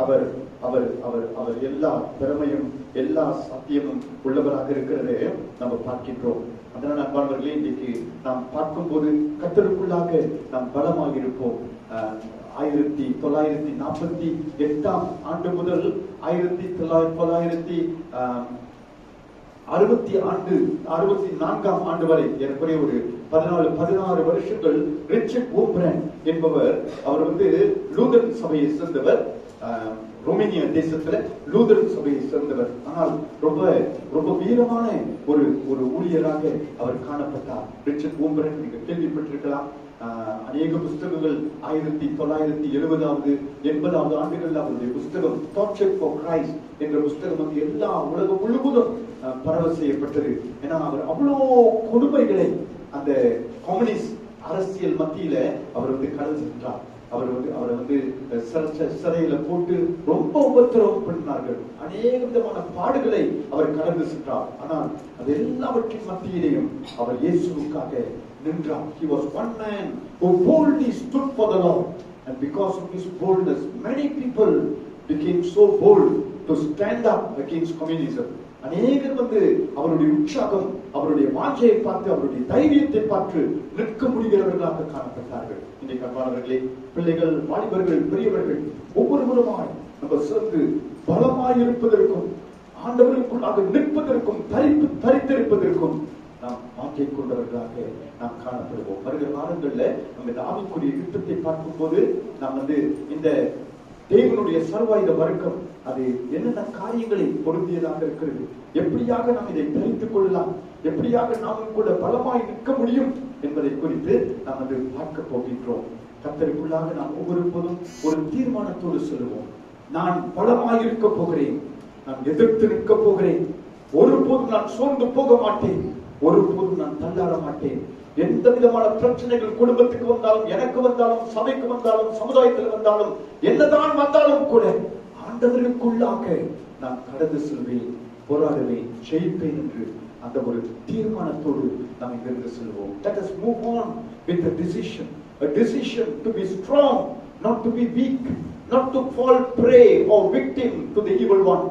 அவர் அவர் அவர் அவர் எல்லா திறமையும் எல்லா சத்தியமும் உள்ளவராக இருக்கிறதை நம்ம பார்க்கின்றோம். அதனால அன்பானவர்களே, இன்றைக்கு நாம் பார்க்கும்போது கர்த்தருக்குள்ளாக நாம் பலமாக இருப்போம். 1948ஆம் ஆண்டு முதல் 1900 64ஆம் ஆண்டு வரை ஏறக்குறைய ஒரு 16 வருஷங்கள் ரிச்சர்ட் ஓப்ரன் என்பவர், அவர் லூதரன் சபையை சேர்ந்தவர், ரோமேனியா தேசத்துல லூதரன் சபையை சேர்ந்தவர். ஆனால் ரொம்ப ரொம்ப வீரமான ஒரு ஊழியராக அவர் காணப்பட்டார். ரிச்சர்ட் ஓப்ரன் நீங்க கேள்விப்பட்டிருக்கலாம். அநேக புஸ்தகங்கள் 1970வது 80வது ஆண்டுகளில் அவருடைய புஸ்தகம் டார்ச்சர் ஃபார் கிரைஸ்ட் என்ற புஸ்தகம் எல்லா உலகம் முழுவதும் பரவ செய்யப்பட்டது. ஏன்னா அவர் அவ்வளோ கொடுமைகளை அந்த கம்யூனிஸ்ட் அரசியல் மத்தியில அவர் கடந்து சென்றார். அவரை சிறையில போட்டு ரொம்ப உபத்திரவம் பண்ணினார்கள். அநேக விதமான பாடுகளை அவர் கடந்து சென்றார். ஆனால் அது எல்லாவற்றின் மத்தியிலேயும் அவர் இயேசுவுக்காக நின்றார். He was one man who boldly stood for the Lord, and because of his boldness many people became so bold to stand up against communism. அநேகர் அவருடைய உற்சாகம், அவருடைய வாஞ்சையை பார்த்து, அவருடைய தைரியத்தை பார்த்து நிற்க முடிகிறவர்களாக காணப்பட்டார்கள். இன்றைக்கு அன்பானவர்களே, பிள்ளைகள், வாலிபர்கள், பெரியவர்கள் ஒவ்வொருவருமாய் நம்ம சேர்ந்து பலமாய் இருப்பதற்கும் ஆண்டவருக்குள்ளாக நிற்பதற்கும் தரித்திருப்பதற்கும் நாம் வாஞ்சை கொண்டவர்களாக நாம் காணப்படுவோம். வருகிற காலங்கள்ல நம்ம இந்த ஆவிக்குரிய யுத்தத்தை பார்க்கும் போது நாம் இந்த தேவனுடைய சர்வாயுத வர்க்கம் அது என்னென்ன காரியங்களை பொருந்தியதாக இருக்கிறது, எப்படியாக நாம் இதை தரித்துக் கொள்ளலாம், எப்படியாக நாமும் கூட பலமாய் நிற்க முடியும் என்பதை குறித்து நாம் பார்க்க போகின்றோம். கர்த்தருக்குள்ளாக நாம் ஒவ்வொருவரும் ஒரு தீர்மானத்தோடு சொல்லுவோம். நான் பலமாய் இருக்க போகிறேன், நான் எதிர்த்து நிற்க போகிறேன், ஒருபோதும் நான் சோர்ந்து போக மாட்டேன், ஒருபோதும் நான் தள்ளாட மாட்டேன். எந்த விதமான பிரச்சனைகள் குடும்பத்துக்கு வந்தாலும், எனக்கு வந்தாலும், சபைக்கு வந்தாலும், சமுதாயத்தில் வந்தாலும், என்னதான் வந்தாலும் கூட ஆண்டவருக்குள்ளாக நான் கடந்து செல்வேன், போராடுவேன், ஜெயிப்பேன் என்று அந்த ஒரு தீர்மானத்தோடு நாம் இங்கிருந்து செல்வோம். Let us move on with a decision to be strong, not to be weak, not to fall prey or victim to the evil one,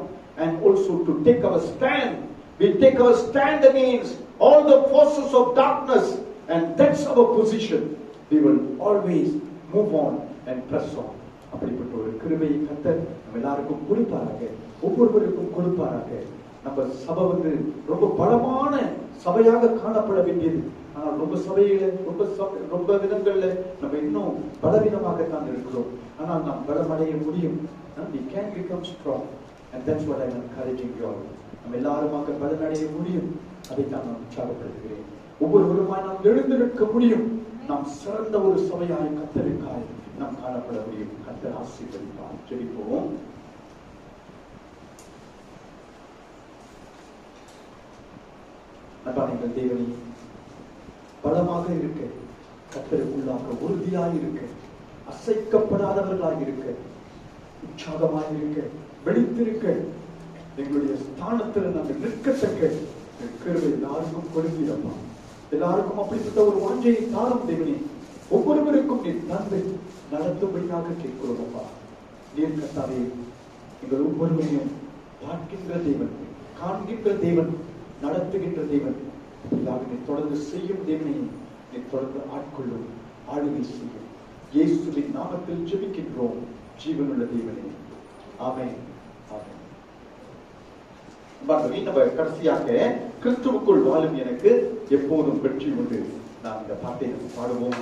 and also to take our stand. We take our stand against all the forces of darkness, and that's our position. We will always move on and press on. அப்படிப்பட்ட ஒரு கிருபையை கர்த்தர் நம்ம எல்லாருக்கும் கொடுப்பாராக, ஒவ்வொருவருக்கும் கொடுப்பாராக. நம்ம சபை ரொம்ப பலமான சபையாக காணப்பட வேண்டியது. ஆனால் ரொம்ப சபையில ரொம்ப விதங்கள்ல நம்ம இன்னும் பலவீனமாகத்தான் இருக்கிறோம். ஆனால் நாம் பலமடைய முடியும். We can become strong, and that's what I am encouraging you all. நம்ம எல்லாருமாக பலனடைய முடியும். அதை நான் உற்சாகப்படுத்துகிறேன். ஒவ்வொருவருமாய் நாம் எழுந்து நிற்க முடியும். நாம் சிறந்த ஒரு சபையாய் கர்த்தருக்காய் நாம் காணப்பட முடியும். கர்த்தர் ஆசீர்வதிப்பார். ஜெபிப்போம். அன்பான தேவனே, பலமாக இருக்க, கர்த்தருக்குள்ளாக உறுதியாய் இருக்க, அசைக்கப்படாதவர்களாய் இருக்க, உற்சாகமாய் இருக்க, வெளித்திருக்க, எங்களுடைய ஸ்தானத்தில் நாங்கள் நிற்கத்தக்க கிருபை எல்லாருக்கும் கொடுக்கிறப்பா. எல்லாருக்கும் அப்படிப்பட்ட ஒரு வாஞ்சையை தாரும் தேவனே. ஒவ்வொருவருக்கும் நீ தந்தை நடத்தும்படியாக கேட்கிறோம்ப்பா. நீர் கர்த்தாவே, எங்கள் ஒவ்வொருவரையும் பார்க்கின்ற தேவன், காண்கின்ற தேவன், நடத்துகின்ற தேவன். நீ தொடர்ந்து செய்யும் தேவனை நீ தொடர்ந்து ஆட்கொள்ளும், ஆளுகை செய்யும். இயேசுவின் நாமத்தில் ஜெபிக்கின்றோம் ஜீவனுள்ள தேவனே. ஆமென். நம்ம கடைசியாக கிறிஸ்துவுக்குள் வாழும் எனக்கு எப்போதும் வெற்றி உண்டு. நாம் இந்த பாட்டை பாடுவோம்.